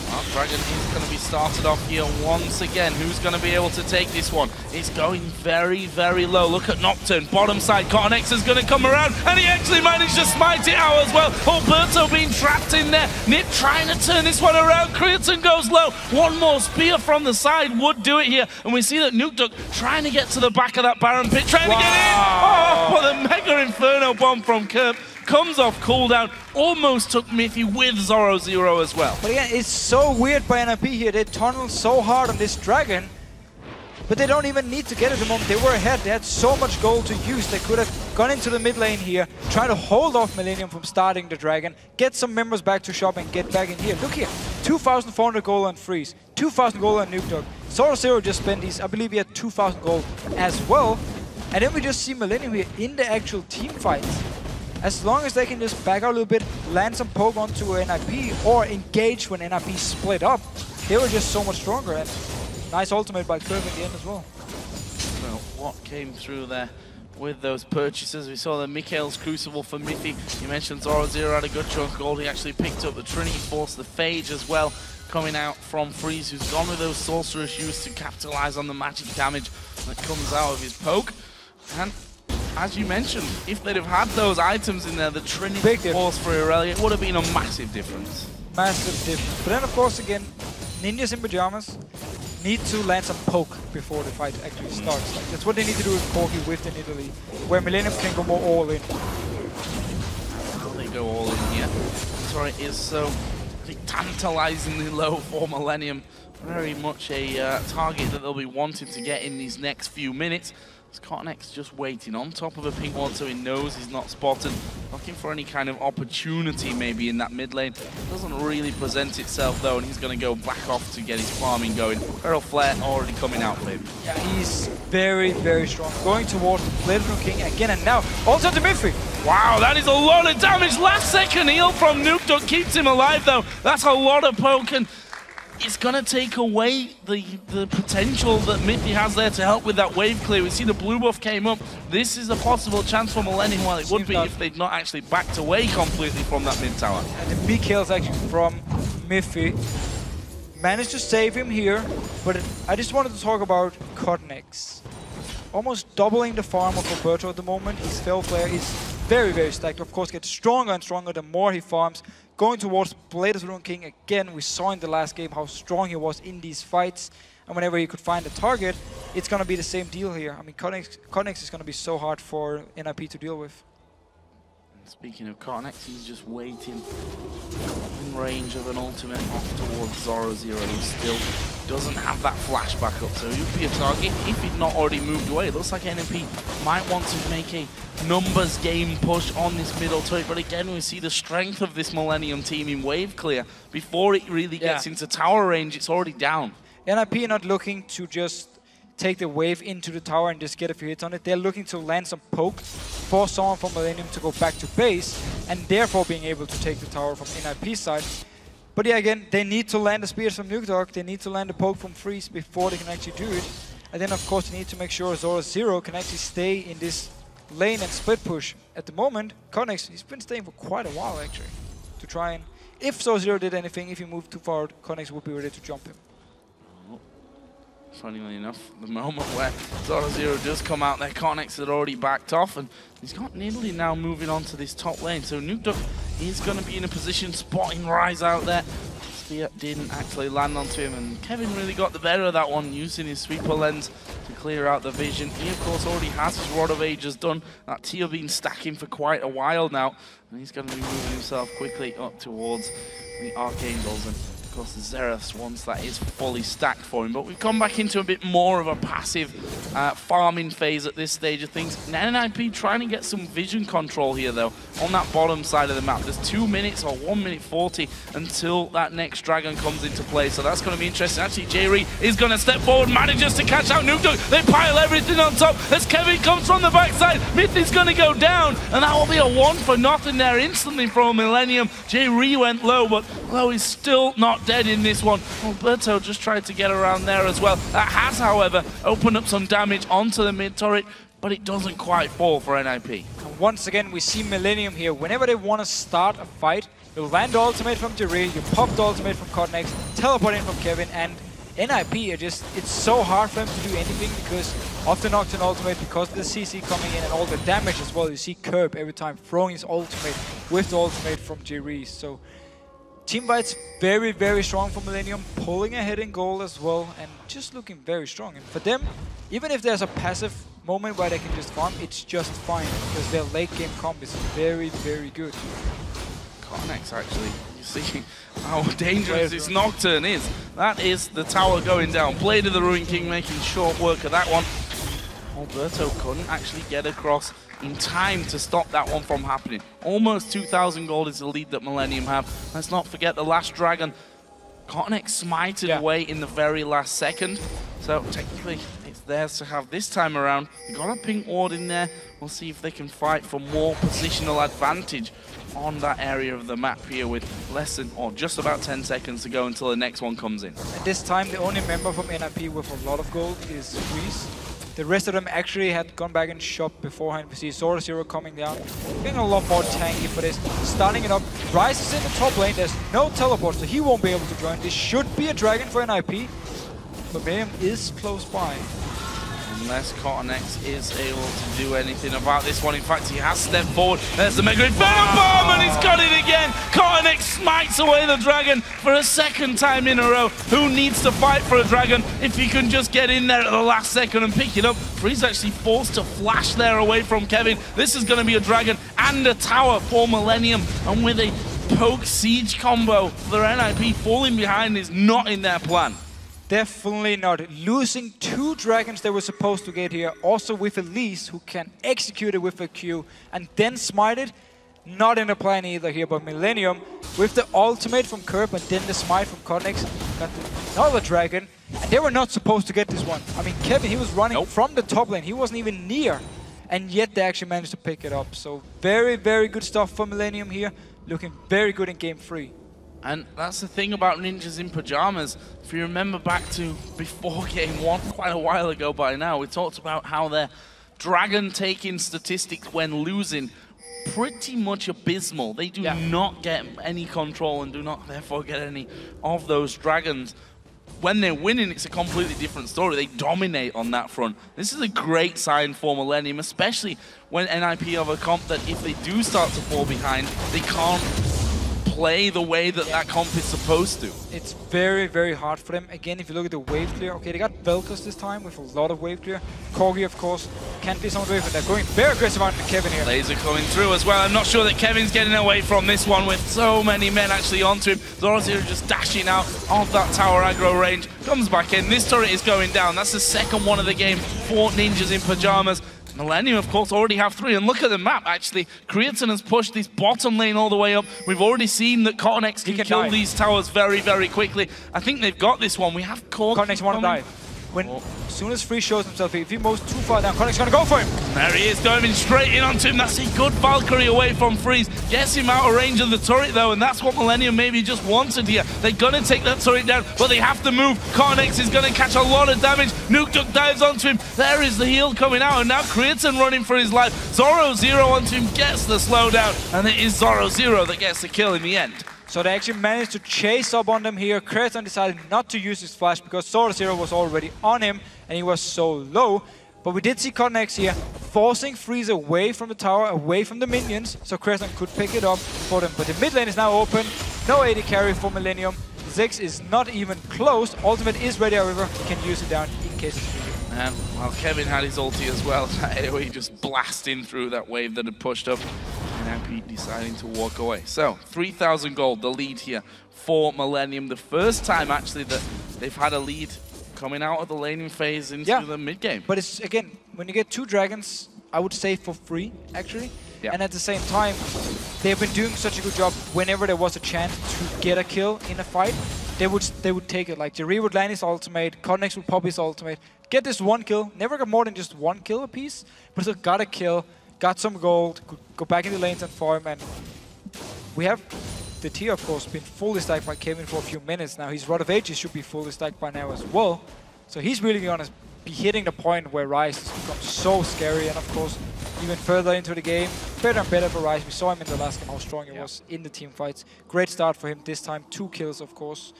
Well, Dragon is going to be started off here once again. Who's going to be able to take this one? It's going very, very low. Look at Nocturne, bottom side. KottenX is going to come around, and he actually managed to smite it out as well. Hulberto being trapped in there. Nip trying to turn this one around. Creaton goes low. One more spear from the side would do it here. And we see that Nukeduck trying to get to the back of that Baron pit, trying to get in. Oh, but the Mega Inferno bomb from Kerp comes off cooldown, almost took Miffy with Zorozero as well. But again, it's so weird by NIP here. They tunnel so hard on this Dragon, but they don't even need to get it the moment. They were ahead. They had so much gold to use. They could have gone into the mid lane here, try to hold off Millennium from starting the Dragon, get some members back to shop and get back in here. Look here, 2,400 gold on Freeze, 2,000 gold on Nukeduck. Zorozero just spent these, I believe he had 2,000 gold as well. And then we just see Millennium here in the actual team fights. As long as they can just back out a little bit, land some poke onto NIP, or engage when NIP split up, they were just so much stronger. And nice ultimate by Kerp in the end as well. Well, what came through there with those purchases? We saw the Mikhail's Crucible for Miffy. You mentioned Zorozero had a good chunk of gold. He actually picked up the Trinity Force, the Phage as well, coming out from Freeze, who's gone with those Sorcerous Shoes to capitalize on the magic damage that comes out of his poke. And as you mentioned, if they'd have had those items in there, the Trinity Force for Irelia, it would have been a massive difference. Massive difference. But then, of course, again, ninjas in pajamas need to land some poke before the fight actually starts. Like, that's what they need to do with Corky with the Nidalee, where Millennium can go more all in. They go all in here. Sorry, it is so tantalizingly low for Millennium. Very much a target that they'll be wanting to get in these next few minutes. KottenX just waiting on top of a pink ward, so he knows he's not spotted. Looking for any kind of opportunity maybe in that mid lane. Doesn't really present itself though, and he's going to go back off to get his farming going. Feral Flare already coming out for him. Yeah, he's very, very strong. Going towards the Bergström King again, and now also to Miffy. Wow, that is a lot of damage. Last second heal from Nukeduck keeps him alive though. That's a lot of poke, and it's going to take away the potential that Miffy has there to help with that wave clear. We see the blue buff came up. This is a possible chance for Millennium, while it would be if they'd not actually backed away completely from that mid tower. And the big kills actually from Miffy. Managed to save him here, but I just wanted to talk about KottenX. Almost doubling the farm of Hulberto at the moment. His Feral Flare is very, very stacked. Of course, gets stronger and stronger the more he farms. Going towards Bergström King again, we saw in the last game how strong he was in these fights. And whenever he could find a target, it's going to be the same deal here. I mean, KottenX is going to be so hard for NIP to deal with. Speaking of KottenX, he's just waiting in range of an ultimate off towards Zorozero. He still doesn't have that flashback up, so he'd be a target if he'd not already moved away. It looks like NIP might want to make a numbers game push on this middle turret, but again we see the strength of this Millennium team in wave clear. Before it really gets into tower range, it's already down. NIP not looking to just take the wave into the tower and just get a few hits on it. They're looking to land some poke, force someone from Millennium to go back to base, and therefore being able to take the tower from NIP's side. But yeah, again, they need to land the spears from Nukeduck, they need to land the poke from Freeze before they can actually do it. And then of course they need to make sure Zorozero can actually stay in this lane and split push. At the moment, KottenX, he's been staying for quite a while actually, to try and, if Zorozero did anything, if he moved too far, KottenX would be ready to jump him. Funnily enough, the moment where Zorozero does come out there, KottenX had already backed off, and he's got Nidalee now moving on to this top lane. So Nukeduck is going to be in a position spotting Ryze out there. Spear didn't actually land onto him, and Kevin really got the better of that one, using his sweeper lens to clear out the vision. He, of course, already has his Rod of Ages done. That T been stacking for quite a while now, and he's going to be moving himself quickly up towards the Archangels. And of course, the Xerath once that is fully stacked for him. But we've come back into a bit more of a passive farming phase at this stage of things. NIP trying to get some vision control here, though, on that bottom side of the map. There's 2 minutes or 1 minute 40 until that next dragon comes into play. So that's going to be interesting. Actually, Jree is going to step forward, manages to catch out Nukeduck. They pile everything on top as Kevin comes from the backside. Myth is going to go down, and that will be a 1 for nothing there instantly from Millennium. Jree went low, but low is still not dead in this one. Hulberto just tried to get around there as well. That has, however, opened up some damage onto the mid turret, but it doesn't quite fall for NIP. And once again, we see Millennium here. Whenever they want to start a fight, you land the ultimate from Jree, you pop the ultimate from KottenX, teleport in from Kevin, and NIP are just, it's so hard for them to do anything because of the Nocturne ultimate, because of the CC coming in and all the damage as well. You see Kerp every time throwing his ultimate with the ultimate from Jree. So team fight's very, very strong for Millennium, pulling ahead in goal as well, and just looking very strong. And for them, even if there's a passive moment where they can just farm, it's just fine, because their late game comp is very, very good. KottenX, actually, you see how dangerous this Nocturne is. That is the tower going down. Blade of the Ruin King making short work of that one. Hulberto couldn't actually get across in time to stop that one from happening. Almost 2,000 gold is the lead that Millennium have. Let's not forget the last dragon. KottenX smited away in the very last second. So technically, it's theirs to have this time around. They got a pink ward in there. We'll see if they can fight for more positional advantage on that area of the map here with less than, or just about 10 seconds to go until the next one comes in. And this time, the only member from NIP with a lot of gold is Ryze. The rest of them actually had gone back and shopped beforehand. We see Zorozero coming down, getting a lot more tanky for this. Starting it up, Ryze is in the top lane, there's no teleport, so he won't be able to join. This should be a dragon for NIP, but Millennium is close by. Unless KottenX is able to do anything about this one. In fact, he has stepped forward. There's the Mega Venom Bomb, and he's got it again. KottenX smites away the dragon for a second time in a row. Who needs to fight for a dragon if he can just get in there at the last second and pick it up? He's actually forced to flash there away from Kevin. This is going to be a dragon and a tower for Millennium. And with a poke siege combo for NIP, falling behind is not in their plan. Definitely not. Losing 2 dragons they were supposed to get here, also with Elise, who can execute it with a Q and then smite it, not in the plan either here. But Millennium, with the ultimate from Kerp and then the smite from KottenX, got another dragon, and they were not supposed to get this one. I mean, Kevin, he was running from the top lane, he wasn't even near, and yet they actually managed to pick it up. So very, very good stuff for Millennium here, looking very good in game 3. And that's the thing about Ninjas in Pajamas. If you remember back to before game 1, quite a while ago by now, we talked about how their dragon taking statistics when losing pretty much abysmal. They do not get any control and do not therefore get any of those dragons. When they're winning, it's a completely different story. They dominate on that front. This is a great sign for Millennium, especially when NIP have a comp that if they do start to fall behind, they can't play the way that that comp is supposed to. It's very, very hard for them. Again, if you look at the wave clear, okay, they got Vel'Koz this time with a lot of wave clear. Corgi, of course, can't be some wave, but they're going very aggressive on Kevin here. Laser coming through as well. I'm not sure that Kevin's getting away from this one with so many men actually onto him. Zorozero just dashing out of that tower aggro range. Comes back in. This turret is going down. That's the second one of the game for Ninjas in Pajamas. Millennium, of course, already have 3, and look at the map, actually. Creaton has pushed this bottom lane all the way up. We've already seen that KottenX can kill these towers very, very quickly. I think they've got this one. We have KottenX want to die. As soon as Free shows himself, if he moves too far down, KottenX going to go for him. There he is, diving straight in onto him. That's a good Valkyrie away from Freeze. Gets him out of range of the turret, though, and that's what Millennium maybe just wanted here. They're going to take that turret down, but they have to move. KottenX is going to catch a lot of damage. Nukeduck dives onto him. There is the heal coming out, and now Creaton running for his life. Zorozero onto him, gets the slowdown, and it is Zorozero that gets the kill in the end. So they actually managed to chase up on them here. Creaton decided not to use his flash because Zorozero was already on him and he was so low. But we did see KottenX here forcing Freeze away from the tower, away from the minions, so Creaton could pick it up for them. But the mid lane is now open. No AD carry for Millennium. Ziggs is not even close. Ultimate is ready, however. He can use it down in case it's needed. And well, Kevin had his ulti as well. Anyway, just blasting through that wave that had pushed up. And MP deciding to walk away. So, 3,000 gold, the lead here for Millennium. The first time, actually, that they've had a lead coming out of the laning phase into the mid-game. But it's, again, when you get 2 dragons, I would say for free, actually. Yeah. And at the same time, they've been doing such a good job whenever there was a chance to get a kill in a fight. They would take it. Like, Jree would land his ultimate, KottenX would pop his ultimate, get this 1 kill, never got more than just 1 kill apiece, but still got a kill, got some gold, could go back in the lanes and farm, and we have the tier, of course, been fully stacked by Kevin for a few minutes now. His Rod of Ages should be fully stacked by now as well. So he's really going to be hitting the point where Ryze has become so scary, and of course, even further into the game, better and better for Ryze. We saw him in the last game, how strong he was in the team fights. Great start for him this time, 2 kills, of course.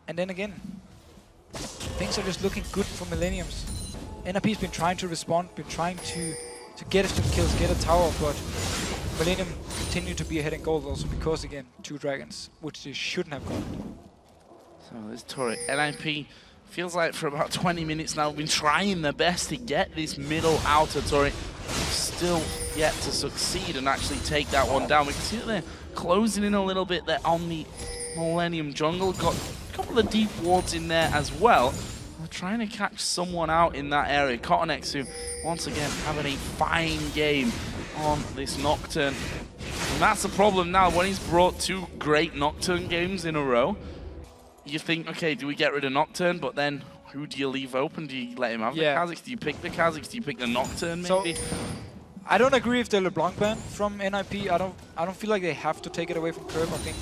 And then again, things are just looking good for Millenniums. NRP's been trying to respond, been trying to get us some kills, get a tower, but Millennium continue to be ahead in gold also because, again, 2 dragons, which they shouldn't have gotten. So this turret, NIP feels like for about 20 minutes now, been trying their best to get this middle outer turret, still yet to succeed and actually take that one down. We can see that they're closing in a little bit there on the Millennium jungle. Got a couple of deep wards in there as well. They're trying to catch someone out in that area. KottenX, who once again having a fine game on this Nocturne. And that's the problem now. When he's brought 2 great Nocturne games in a row, you think, okay, do we get rid of Nocturne? But then who do you leave open? Do you let him have the Kha'Zix? Do you pick the Kha'Zix? Do you pick the Nocturne maybe? So, I don't agree with the LeBlanc ban from NIP. I don't feel like they have to take it away from Kerp. I think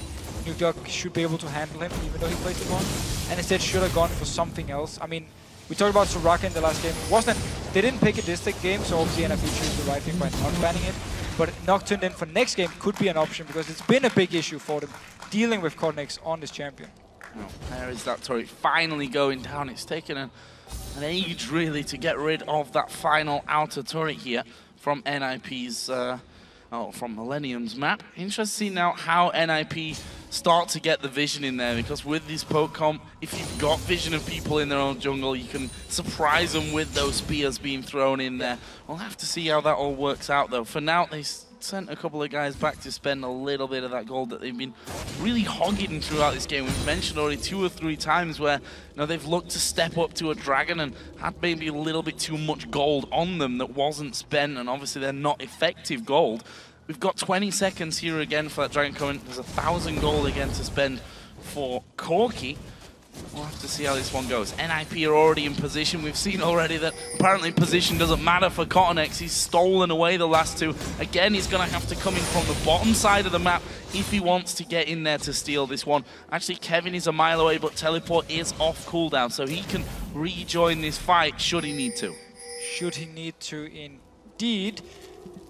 Nukeduck should be able to handle him, even though he plays the one. And instead should have gone for something else. I mean, we talked about Soraka in the last game. They didn't pick a district game, so obviously NIP chose the right thing by not banning it. But Nocturne then for next game could be an option because it's been a big issue for them dealing with KottenX on this champion. Oh, there is that turret finally going down. It's taken an age really to get rid of that final outer turret here from NIP's, from Millennium's map. Interesting now how NIP start to get the vision in there, because with this poke comp, if you've got vision of people in their own jungle, you can surprise them with those spears being thrown in there. We'll have to see how that all works out though. For now, they sent a couple of guys back to spend a little bit of that gold that they've been really hogging throughout this game. We've mentioned already 2 or 3 times where they've looked to step up to a dragon and had maybe a little bit too much gold on them that wasn't spent, and obviously they're not effective gold. We've got 20 seconds here again for that dragon coming. There's 1,000 gold again to spend for Corki. We'll have to see how this one goes. NIP are already in position. We've seen already that apparently position doesn't matter for KottenX. He's stolen away the last 2. Again, he's going to have to come in from the bottom side of the map if he wants to get in there to steal this one. Actually, Kevin is a mile away, but teleport is off cooldown, so he can rejoin this fight should he need to. Should he need to, indeed.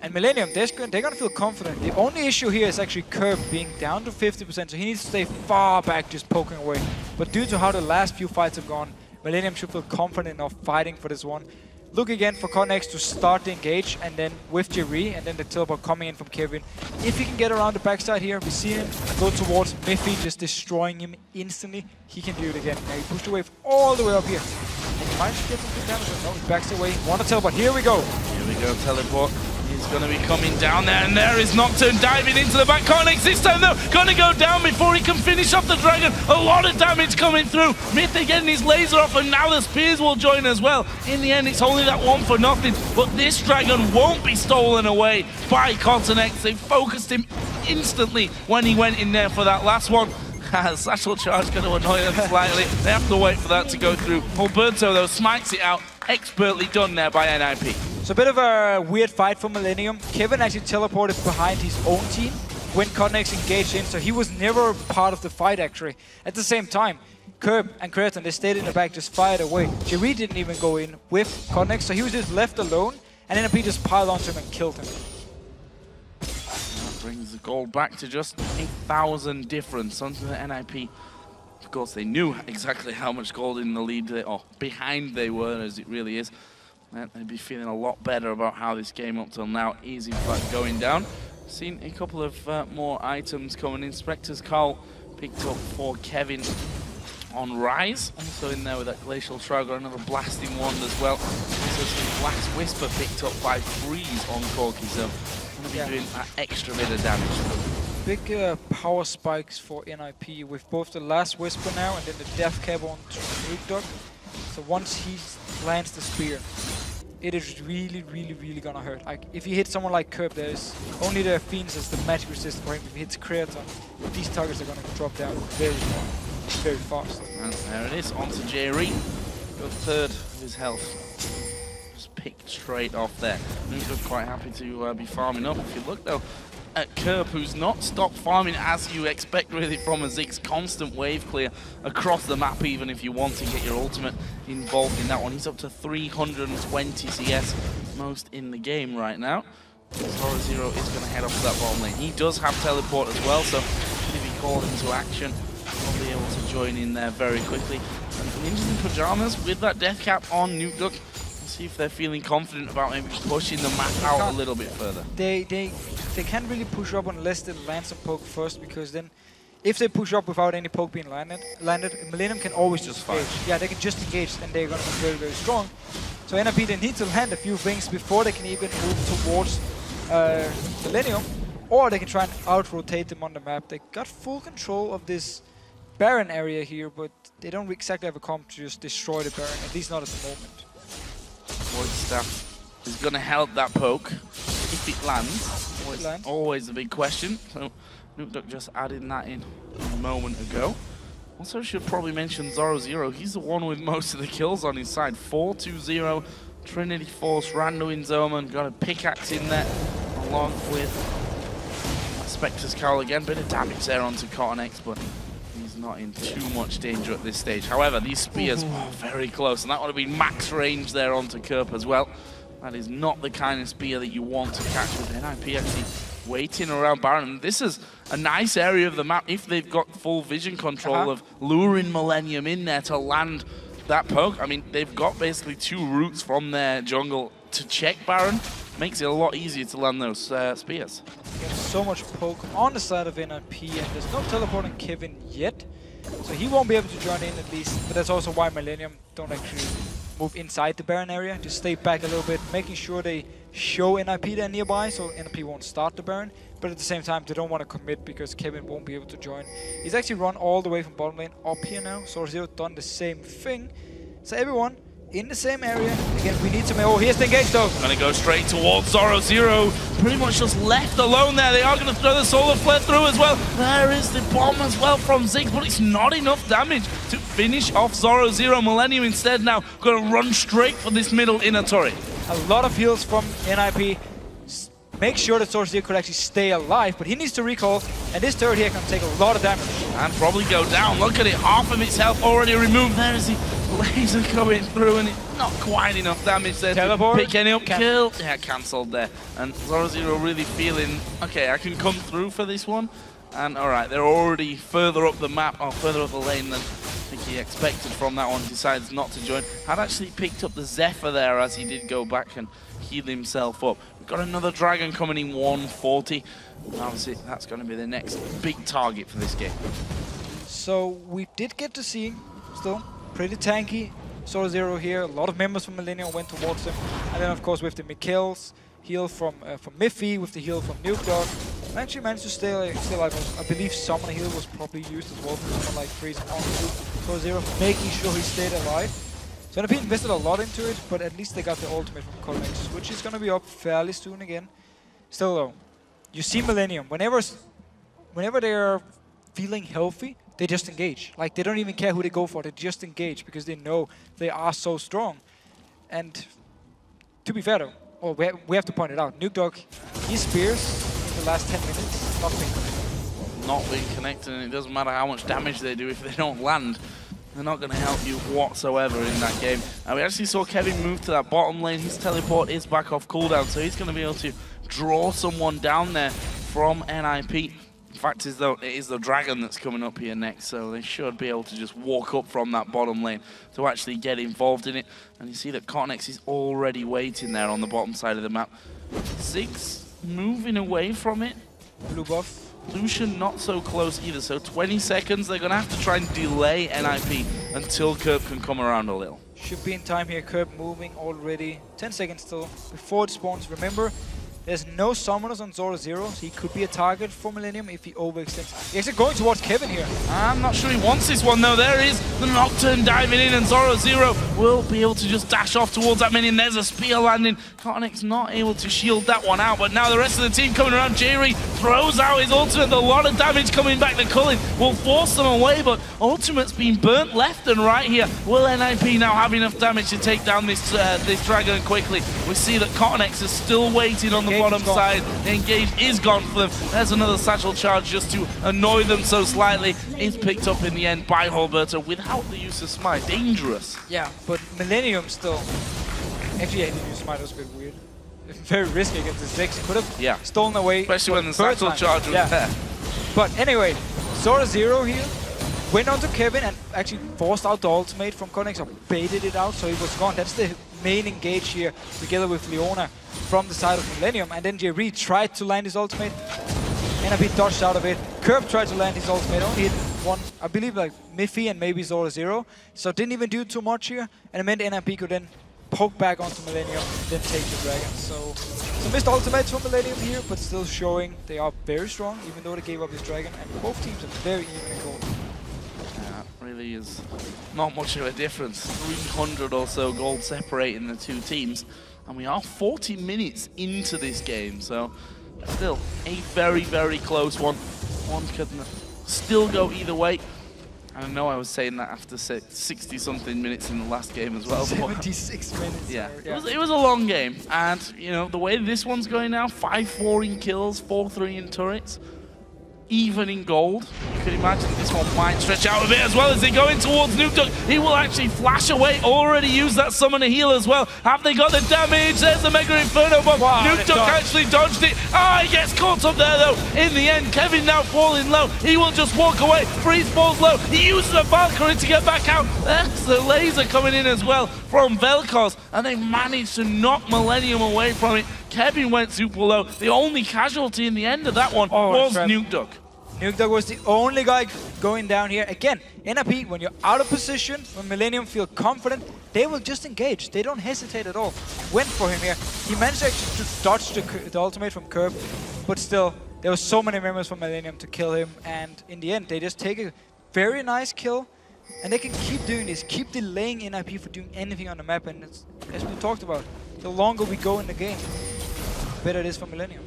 And Millennium, they're going to feel confident. The only issue here is actually Kerp being down to 50%, so he needs to stay far back just poking away. But due to how the last few fights have gone, Millennium should feel confident enough fighting for this one. Look again for KottenX to start the engage, and then with Jree, and then the teleport coming in from Kevin. If he can get around the backside here, we see him go towards Miffy, just destroying him instantly. He can do it again. Now he pushed the wave all the way up here. And he might get some good damage, but no, he backs away. Want to teleport, here we go. Here we go, teleport. He's going to be coming down there, and there is Nocturne diving into the back. KottenX this time though, going to go down before he can finish off the dragon. A lot of damage coming through. Mythic getting his laser off, and now the spears will join as well. In the end, it's only that 1 for nothing, but this dragon won't be stolen away by KottenX. They focused him instantly when he went in there for that last one. Satchel charge going to annoy them slightly. They have to wait for that to go through. Hulberto though smites it out. Expertly done there by NIP. So a bit of a weird fight for Millennium. Kevin actually teleported behind his own team when KottenX engaged in, so he was never part of the fight actually. At the same time, Kerp and Creaton, they stayed in the back, just fired away. Jree didn't even go in with KottenX, so he was just left alone, and NIP just piled onto him and killed him. That brings the gold back to just 1,000 difference onto the NIP. Of course, they knew exactly how much gold in the lead, or behind they were, as it really is. They'd be feeling a lot better about how this game up till now is in fact going down. Seen a couple of more items coming in. Spectre's Call picked up for Kevin on Ryze. Also in there with that Glacial Shroud, got another Blasting Wand as well. Also some Blast Whisper picked up by Freeze on Corki, so going to be doing that extra bit of damage. Big power spikes for NIP with both the Last Whisper now and then the Death Cap on Nukeduck. So once he lands the spear, it is really, really, really gonna hurt. Like if he hits someone like Kerp, there's only the Fiends as the magic resist for him. If he hits Creaton, these targets are gonna drop down very fast. And there it is, onto Jree. Got a third of his health. Just picked straight off there. Nukeduck quite happy to be farming up. If you look though at Kerp, who's not stopped farming as you expect really from a Ziggs, constant wave clear across the map even if you want to get your ultimate involved in that one. He's up to 320 CS, most in the game right now. Zorozero is going to head off to that bottom lane. He does have teleport as well, so if he called into action, he'll be able to join in there very quickly. And Ninjas in Pajamas with that death cap on Nukeduck. See if they're feeling confident about maybe pushing the map out a little bit further. They can't really push up unless they land some poke first, because then if they push up without any poke being landed, Millennium can always just engage. Yeah, they can just engage and they're going to be very, very strong. So NIP, they need to land a few things before they can even move towards Millennium, or they can try and out-rotate them on the map. They got full control of this Baron area here, but they don't exactly have a comp to just destroy the Baron, at least not at the moment. Void Staff is going to help that poke if it lands. Always the big question. So Nukeduck just added that in a moment ago. Also should probably mention Zorozero. He's the one with most of the kills on his side. 4-2-0, Trinity Force, Randuin's Omen. Got a pickaxe in there along with Spectre's Cowl again. Bit of damage there onto KottenX, but he's not in too much danger at this stage. However, these spears are very close, and that would have been max range there onto Kerp as well. That is not the kind of spear that you want to catch with NIP actually waiting around Baron. This is a nice area of the map if they've got full vision control of luring Millennium in there to land that poke. I mean, they've got basically two routes from their jungle to check Baron. Makes it a lot easier to land those spears. There's so much poke on the side of NIP, and there's no teleport on Kevin yet. So he won't be able to join in at least, but that's also why Millennium don't actually move inside the Baron area. Just stay back a little bit, making sure they show NIP they're nearby, so NIP won't start the Baron. But at the same time, they don't want to commit because Kevin won't be able to join. He's actually run all the way from bottom lane up here now. Zorozero done the same thing. So everyone in the same area. Again, we need some... Oh, here's the engage though. Gonna go straight towards Zorozero. Pretty much just left alone there. They are gonna throw the Solar Flare through as well. There is the bomb as well from Ziggs, but it's not enough damage to finish off Zorozero. Millennium instead now gonna run straight for this middle inner turret. A lot of heals from NIP. Make sure that Zorozero could actually stay alive, but he needs to recall, and this turret here can take a lot of damage. And probably go down. Look at it, half of its health already removed. There is the laser coming through, and it's not quite enough damage there Teleport. to pick any up. Kill. Yeah, cancelled there. And Zorozero really feeling, okay, I can come through for this one. And alright, they're already further up the map, or further up the lane than I think he expected from that one. Decides not to join. Had actually picked up the Zephyr there as he did go back and heal himself up. We've got another Dragon coming in 140. And obviously, that's going to be the next big target for this game. So we did get to see, still, pretty tanky Zorozero here. A lot of members from Millennium went towards him. And then, of course, with the Mikhail's heal from Miffy, with the heal from Nukeduck, actually managed to stay alive. I believe Summoner heal was probably used as well for someone like Freeze on Zorozero, making sure he stayed alive. So NIP invested a lot into it, but at least they got the ultimate from KottenX, which is going to be up fairly soon again. Still though, you see Millennium, whenever they're feeling healthy, they just engage. Like, they don't even care who they go for, they just engage because they know they are so strong. And to be fair though, we have to point it out, Nukeduck, his spears in the last 10 minutes, not being connected. Not being connected, and it doesn't matter how much damage they do if they don't land. They're not going to help you whatsoever in that game. And we actually saw Kevin move to that bottom lane. His teleport is back off cooldown, so he's going to be able to draw someone down there from NIP. The fact is, though, it is the Dragon that's coming up here next, so they should be able to just walk up from that bottom lane to actually get involved in it. And you see that KottenX is already waiting there on the bottom side of the map. Ziggs moving away from it. Blue buff. Lucian not so close either, so 20 seconds. They're going to have to try and delay NIP until Kerp can come around a little. Should be in time here. Kerp moving already. 10 seconds still before it spawns. Remember, there's no summoners on Zorozero, so he could be a target for Millennium if he overextends. He's actually going towards Kevin here. I'm not sure he wants this one though. There is the Nocturne diving in, and Zorozero will be able to just dash off towards that minion. There's a spear landing. KottenX not able to shield that one out, but now the rest of the team coming around. Jree throws out his ultimate. A lot of damage coming back. The culling will force them away, but ultimate's been burnt left and right here. Will NIP now have enough damage to take down this dragon quickly? We see that KottenX is still waiting on the bottom side. The engage is gone for them. There's another satchel charge just to annoy them so slightly. It's picked up in the end by Hulberto without the use of smite. Dangerous. Yeah, but Millennium still. Actually, yeah, the use smite was a bit weird. Very risky against the Ziggs. Could have stolen away. Especially when the satchel charge was there. But anyway, Zorozero here went onto Kevin and actually forced out the ultimate from KottenX, or baited it out so he was gone. That's the main engage here, together with Leona from the side of Millennium. And then Jree tried to land his ultimate, NIP dodged out of it. Kerp tried to land his ultimate, only hit one, I believe, like Miffy and maybe Zorozero. So didn't even do too much here, and it meant NIP could then poke back onto Millennium and then take the dragon. So some missed ultimates from Millennium here, but still showing they are very strong, even though they gave up this dragon. And both teams are very even in gold. Really is not much of a difference. 300 or so gold separating the two teams, and we are 40 minutes into this game, so still a very, very close one. One could still go either way. I know I was saying that after 60-something minutes in the last game as well. 76 minutes. Yeah, it was a long game, and you know the way this one's going now: 5-4 in kills, 4-3 in turrets. Even in gold. You could imagine this one might stretch out a bit as well as they go in towards Nukeduck. He will actually flash away, already use that summoner heal as well. Have they got the damage? There's the Mega Inferno bomb. Wow, Nukeduck actually dodged it. Ah, he gets caught up there though. In the end, Kevin now falling low. He will just walk away. Freeze falls low. He uses a Valkyrie to get back out. There's the laser coming in as well from Vel'Koz, and they managed to knock Millennium away from it. Kevin went super low. The only casualty in the end of that one was Nukeduck. Nukeduck was the only guy going down here. Again, NIP, when you're out of position, when Millennium feel confident, they will just engage. They don't hesitate at all. Went for him here. He managed actually to dodge the ultimate from Kerp, but still, there were so many members from Millennium to kill him, and in the end, they just take a very nice kill, and they can keep doing this, keep delaying NIP for doing anything on the map, and it's, as we talked about, the longer we go in the game, the better it is for Millennium.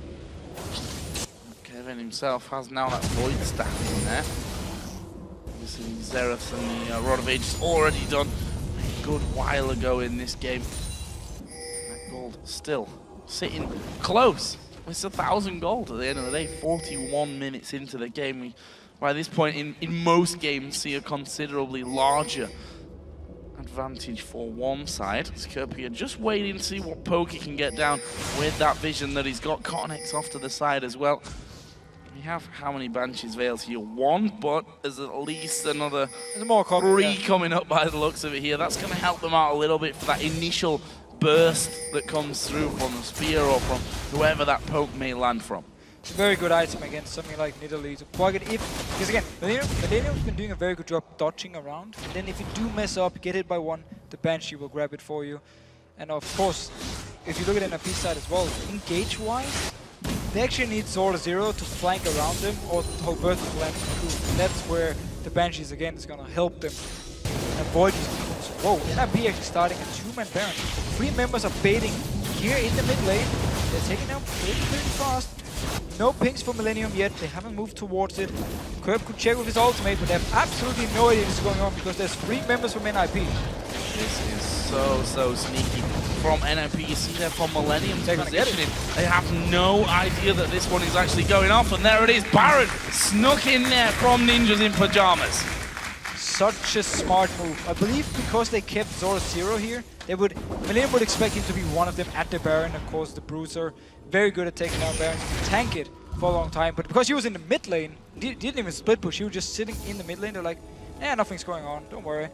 Kevin himself has now that Void staff in there. Obviously, Xerath and the Rod of Ages already done a good while ago in this game. That gold still sitting close. It's 1,000 gold at the end of the day. 41 minutes into the game. We, by this point, in most games, see a considerably larger advantage for one side. It's Kerp here just waiting to see what poke he can get down with that vision that he's got. KottenX off to the side as well. We have how many Banshees Veils here? One, but there's at least another 3 coming up by the looks of it here. That's going to help them out a little bit for that initial burst that comes through from the spear or from whoever that poke may land from. It's a very good item against something like Nidalee to plug it if, because again, Millennium's been doing a very good job dodging around, and then if you do mess up, get hit by one, the Banshee will grab it for you. And of course, if you look at NFP side as well, engage-wise, they actually need Zorozero to flank around them or Hulberto to land through. And that's where the Banshees again is going to help them avoid these people. So, whoa, NIP actually starting a 2-man Baron. 3 members are baiting here in the mid lane. They're taking them pretty fast. No pings for Millennium yet. They haven't moved towards it. Kerp could check with his ultimate, but they have absolutely no idea what's going on because there's 3 members from NIP. This is so sneaky from NIP. You see there from Millennium's positioning. They have no idea that this one is actually going off, and there it is. Baron snuck in there from Ninjas in Pajamas. Such a smart move. I believe because they kept Zorozero here, Millennium would expect him to be one of them at the Baron. Of course, the Bruiser, very good at taking down Barons, tank it for a long time. But because he was in the mid lane, he didn't even split push. He was just sitting in the mid lane. They're like, nothing's going on. Don't worry.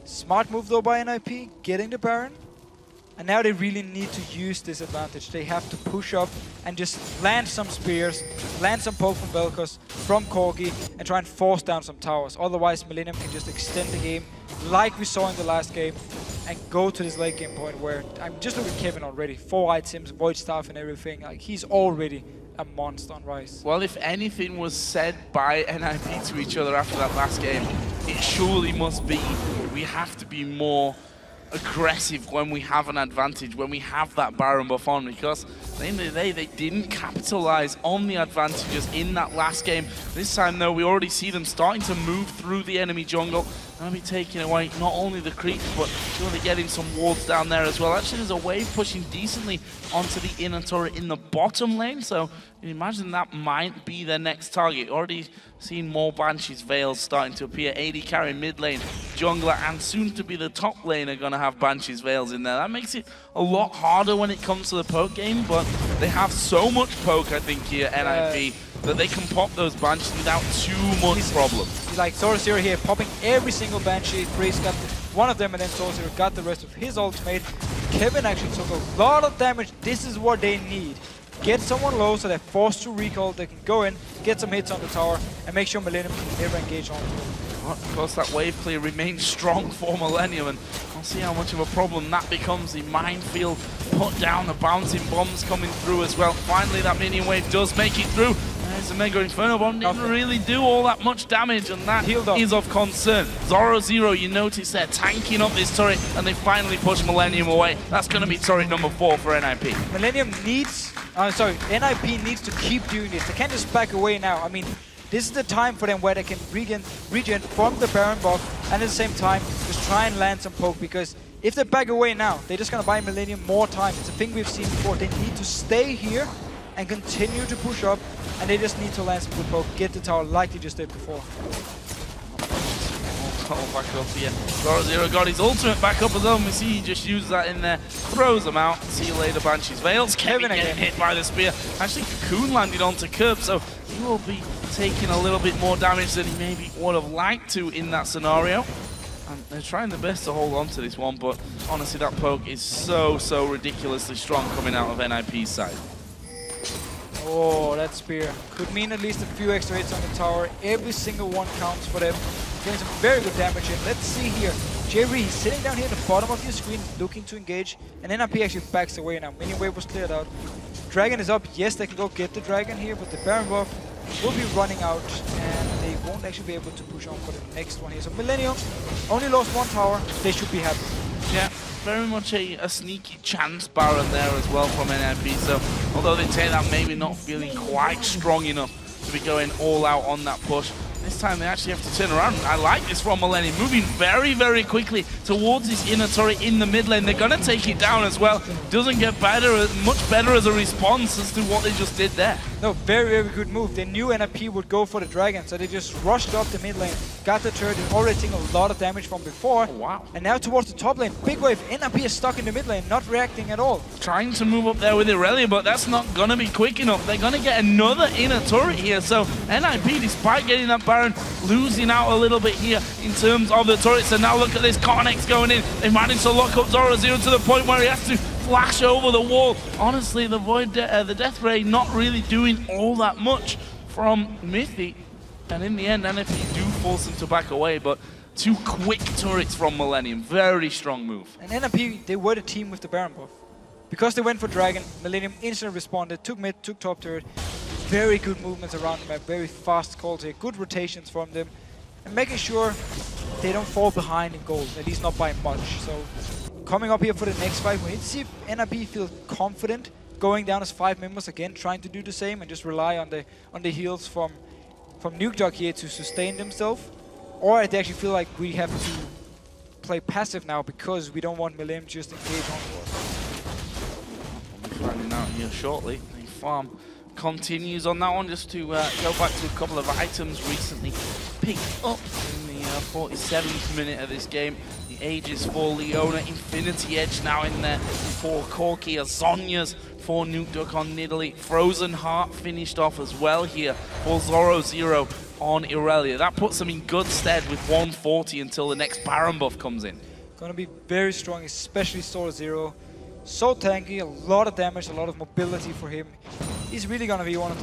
Smart move though by NIP, getting the Baron. And now they really need to use this advantage. They have to push up and just land some spears, land some poke from Vel'Koz, from Corgi, and try and force down some towers. Otherwise, Millennium can just extend the game like we saw in the last game and go to this late game point where I'm just looking at Kevin already. 4 items, Void Staff and everything. Like, he's already a monster on Ryze. Well, if anything was said by NIP to each other after that last game, it surely must be we have to be more aggressive when we have an advantage, when we have that Baron buff on, because at the end of the day, they didn't capitalize on the advantages in that last game. This time, though, we already see them starting to move through the enemy jungle. Going to be taking away not only the creep, but surely getting some wards down there as well. Actually, there's a wave pushing decently onto the inner turret in the bottom lane, so you can imagine that might be their next target. Already seen more Banshees Veils starting to appear. AD carry mid lane, jungler, and soon to be the top lane are going to have Banshees Veils in there. That makes it a lot harder when it comes to the poke game, but they have so much poke, I think, here, NIP, that they can pop those Banshees without too much problem. Like Zorozero here, popping every single Banshee. Breeze got one of them, and then Zorozero got the rest of his ultimate. Kevin actually took a lot of damage. This is what they need. Get someone low so they're forced to recall. They can go in, get some hits on the tower, and make sure Millennium can never engage on it. Of course, that wave clear remains strong for Millennium, and we'll see how much of a problem that becomes. The minefield put down, the bouncing bombs coming through as well. Finally, that minion wave does make it through. There's a Mega Inferno Bomb, didn't really do all that much damage, and that is of concern. Zorozero, you notice they're tanking up this turret, and they finally push Millennium away. That's going to be turret number 4 for NIP. Millennium needs, NIP needs to keep doing this. They can't just back away now. I mean, this is the time for them where they can regen from the Baron buff, and at the same time, just try and land some poke, because if they back away now, they're just going to buy Millennium more time. It's a thing we've seen before. They need to stay here and continue to push up, and they just need to land some good poke, get the tower like they just did before. Oh, back up here. Zorozero got his ultimate back up as well. We see he just uses that in there, throws them out. See you later, Banshees Veils. Kevin getting hit by the spear. Actually, Cocoon landed onto Kerp, so he will be taking a little bit more damage than he maybe would have liked to in that scenario. And they're trying their best to hold on to this one, but honestly, that poke is so ridiculously strong coming out of NIP's side. Oh, that spear could mean at least a few extra hits on the tower. Every single one counts for them. Getting some very good damage in. Let's see here. Jree sitting down here at the bottom of your screen, looking to engage. And NIP actually backs away now. Minion wave was cleared out. Dragon is up. Yes, they can go get the dragon here, but the Baron buff will be running out, and they won't actually be able to push on for the next one here. So Millennium only lost 1 tower. They should be happy. Yeah. Very much a sneaky chance Baron there as well from NIP, so although they take that maybe not feeling quite strong enough to be going all out on that push, this time they actually have to turn around. I like this from Millennium, moving very quickly towards this inner turret in the mid lane. They're going to take it down as well. Doesn't get much better as a response as to what they just did there. No, very good move. They knew NIP would go for the dragon, so they just rushed up the mid lane, got the turret, and already taking a lot of damage from before. Oh, wow. And now towards the top lane, big wave. NIP is stuck in the mid lane, not reacting at all. Trying to move up there with Irelia, but that's not going to be quick enough. They're going to get another inner turret here, so NIP, despite getting that Baron, losing out a little bit here in terms of the turrets. And now look at this, KottenX going in. They managed to lock up Zorozero to the point where he has to flash over the wall. Honestly, the the Death Ray not really doing all that much from Mythic. And in the end, NIP do force them to back away, but 2 quick turrets from Millennium. Very strong move. And NIP, they were the team with the Baron buff. Because they went for Dragon, Millennium instantly responded, took mid, took top turret. Very good movements around the map, very fast calls here, good rotations from them, and making sure they don't fall behind in gold, at least not by much. So coming up here for the next 5 minutes, see if NIP feel confident going down as 5 members again, trying to do the same and just rely on the heals from Nukeduck here to sustain themselves, or they actually feel like we have to play passive now because we don't want Millennium just engage onward. We'll be finding out here shortly. The farm continues on that one. Just to go back to a couple of items recently picked up in the 47th minute of this game. The Aegis for Leona, Infinity Edge now in there for Corki, Azonia's for Nukeduck on Nidalee. Frozen Heart finished off as well here for Zorozero on Irelia. That puts them in good stead with 140 until the next Baron buff comes in. Gonna be very strong, especially Zorozero. So tanky, a lot of damage, a lot of mobility for him. He's really gonna be one of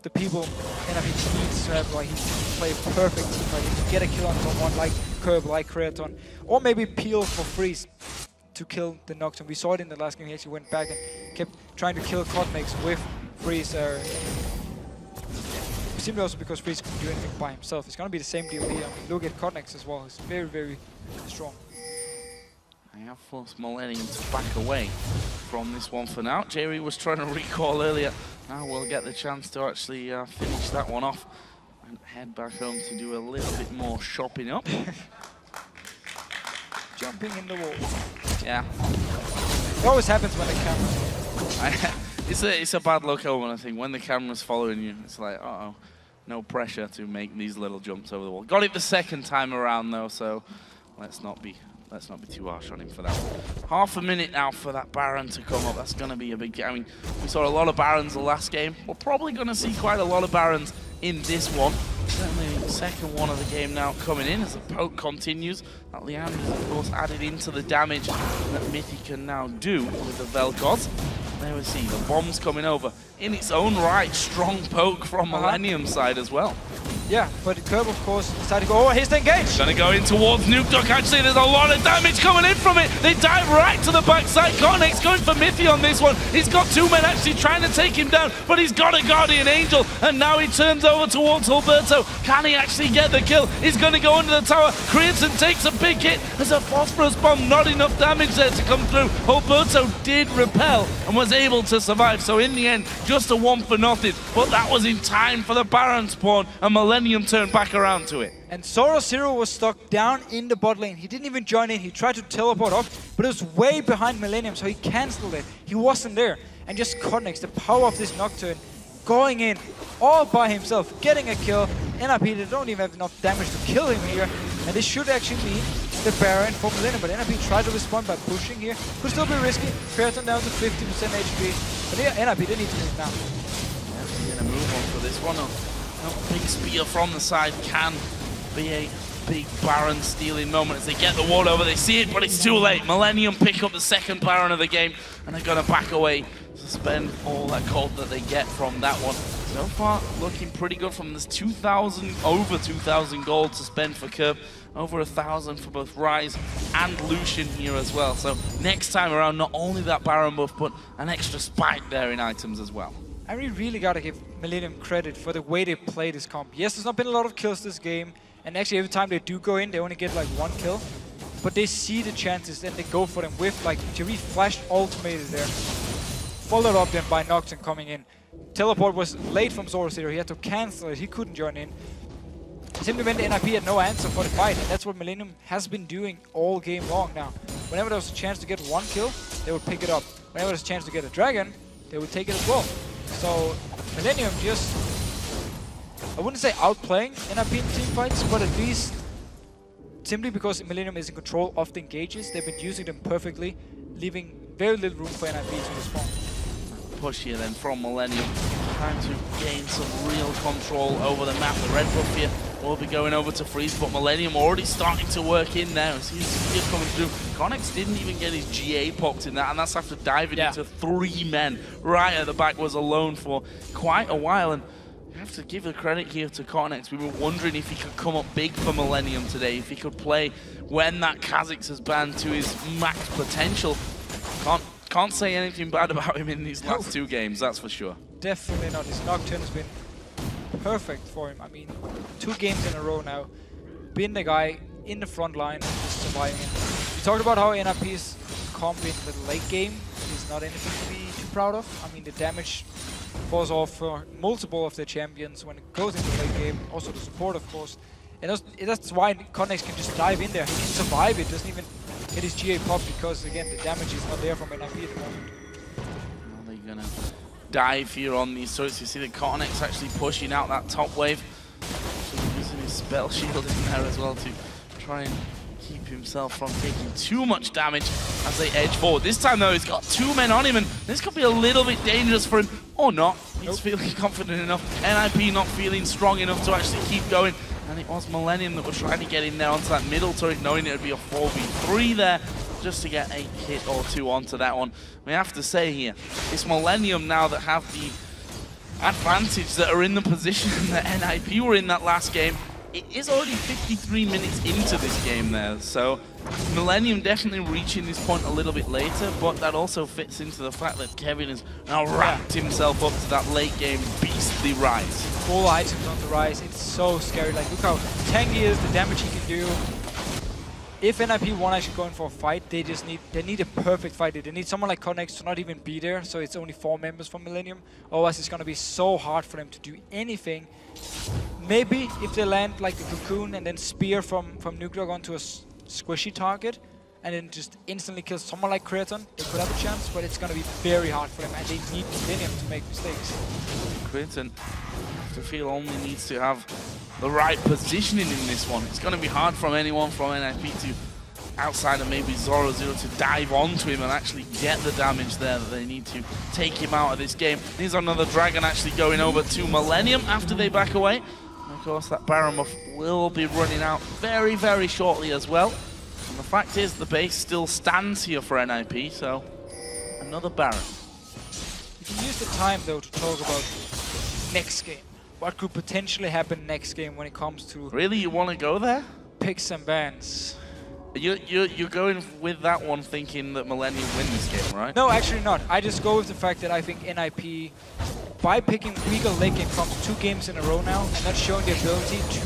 the people NIP needs to have, like, he can play a perfect team, like, he can get a kill on someone like Kerp, like Creaton, or maybe peel for freeze to kill the Nocturne. We saw it in the last game, he actually went back and kept trying to kill KottenX with freeze. Simply also because freeze couldn't do anything by himself. It's gonna be the same deal here. I mean, look at KottenX as well, he's very, very strong. I have forced Millennium to back away from this one for now. Jree was trying to recall earlier. Now we'll get the chance to actually finish that one off and head back home to do a little bit more shopping up. Jumping in the wall. Yeah. It always happens when the camera. It's a bad look omen, I think. When the camera's following you, it's like, uh-oh. No pressure to make these little jumps over the wall. Got it the second time around though, so let's not be too harsh on him for that. Half a minute now for that Baron to come up. That's going to be a big... I mean, we saw a lot of Barons the last game. We're probably going to see quite a lot of Barons in this one. Certainly the second one of the game now coming in as the poke continues. That Leona is, of course, added into the damage that Mythic can now do with the Vel'Koz. There we see the bombs coming over. In its own right, strong poke from Millennium's side as well. Yeah, but Kerp, of course, decided to go, oh, he's the engage! Gonna go in towards Nukeduck, actually, there's a lot of damage coming in from it. They dive right to the backside. KottenX going for Mythic on this one. He's got two men actually trying to take him down, but he's got a Guardian Angel, and now he turns over towards Hulberto. Can he actually get the kill? He's gonna go into the tower. Creaton takes a big hit. There's a phosphorus bomb, not enough damage there to come through. Hulberto did repel and was able to survive, so in the end, just a 1-for-0, but that was in time for the Baron spawn, and Millennium turned back around to it. And Zorozero was stuck down in the bot lane. He didn't even join in. He tried to teleport off, but it was way behind Millennium, so he cancelled it. He wasn't there. And just KottenX, the power of this Nocturne, going in all by himself, getting a kill. NIP, they don't even have enough damage to kill him here. And this should actually be the Baron for Millennium, but NIP tried to respond by pushing here. Could still be risky. Creaton down to 50% HP. But yeah, NIP, they need to move now. Yeah, gonna move on for this one. A big spear from the side can be a big Baron stealing moment as they get the wall over. They see it, but it's too late. Millennium pick up the second Baron of the game, and they're gonna back away to spend all that gold that they get from that one. So far, looking pretty good from this 2,000, over 2,000 gold to spend for Kerp. Over 1,000 for both Ryze and Lucian here as well. So next time around, not only that Baron buff, but an extra spike there in items as well. I really gotta give Millennium credit for the way they play this comp. Yes, there's not been a lot of kills this game, and actually every time they do go in, they only get like 1 kill. But they see the chances and they go for them with, like, Jree flashed ultimated there. Followed up then by Nocturne coming in. Teleport was late from Zorozero, he had to cancel it, he couldn't join in. Simply meant the NIP had no answer for the fight, and that's what Millennium has been doing all game long now. Whenever there was a chance to get 1 kill, they would pick it up. Whenever there was a chance to get a dragon, they would take it as well. So Millennium just, I wouldn't say outplaying NIP in team fights, but at least simply because Millennium is in control of the engages, they've been using them perfectly, leaving very little room for NIP to respond. Push here then from Millennium, trying to gain some real control over the map. The red buff here will be going over to freeze, but Millennium already starting to work in there. As he's coming through. KottenX didn't even get his GA popped in that, and that's after diving into 3 men. Right at the back was alone for quite a while, and you have to give the credit here to KottenX. We were wondering if he could come up big for Millennium today, if he could play when that Kha'Zix has banned to his max potential. Can't say anything bad about him in these last 2 games, that's for sure. Definitely not. His Nocturne has been perfect for him. I mean, 2 games in a row now. Being the guy in the front line and just surviving it. We talked about how NIP's comp in the late game is not anything to be too proud of. I mean, the damage falls off for multiple of their champions when it goes into the late game. Also the support, of course. And that's why KottenX can just dive in there. He can survive it, doesn't even get his GA pop because, again, the damage is not there from NIP at the moment. Now they're gonna dive here on these turrets. You see the KottenX actually pushing out that top wave. Using his spell shield in there as well to try and keep himself from taking too much damage as they edge forward. This time though, he's got 2 men on him, and this could be a little bit dangerous for him, or not. He's feeling confident enough. NIP not feeling strong enough to actually keep going. And it was Millennium that was trying to get in there onto that middle turret, knowing it would be a 4v3 there. just to get a hit or two onto that one. We have to say here, it's Millennium now that have the advantage, that are in the position that NIP were in that last game. It is already 53 minutes into this game there, so Millennium definitely reaching this point a little bit later, but that also fits into the fact that Kevin has now wrapped himself up to that late game beastly Ryze. Full items on the Ryze, it's so scary. Like, look how tanky he is, the damage he can do. If NIP want actually going for a fight, they need a perfect fight. They need someone like KottenX to not even be there, so it's only 4 members from Millennium. Otherwise, it's gonna be so hard for them to do anything. Maybe if they land like the cocoon and then spear from Nukeduck onto a squishy target, and then just instantly kill someone like Creaton, they could have a chance, but it's gonna be very hard for them, and they need Millennium to make mistakes. Creaton, I feel, only needs to have the right positioning in this one. It's going to be hard from anyone from NIP to, outside of maybe Zorozero, to dive onto him and actually get the damage there that they need to take him out of this game. Here's another Dragon actually going over to Millennium after they back away. And of course, that Baron buff will be running out very, very shortly as well. And the fact is, the base still stands here for NIP, so another Baron. You can use the time, though, to talk about next game. What could potentially happen next game when it comes to... Really? You want to go there? Picks and bans. You're going with that one thinking that Millennium win this game, right? No, actually not. I just go with the fact that I think NIP, by picking weaker late game comps 2 games in a row now and not showing the ability to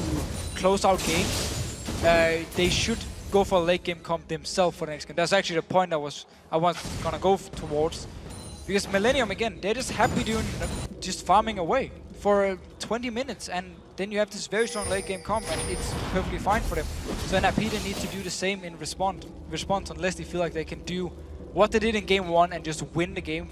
close out games, they should go for a late game comp themselves for the next game. That's actually the point I was gonna go towards. Because Millennium, again, they're just happy doing just farming away for 20 minutes, and then you have this very strong late game comp, and it's perfectly fine for them. So NIP, they need to do the same in response unless they feel like they can do what they did in game 1 and just win the game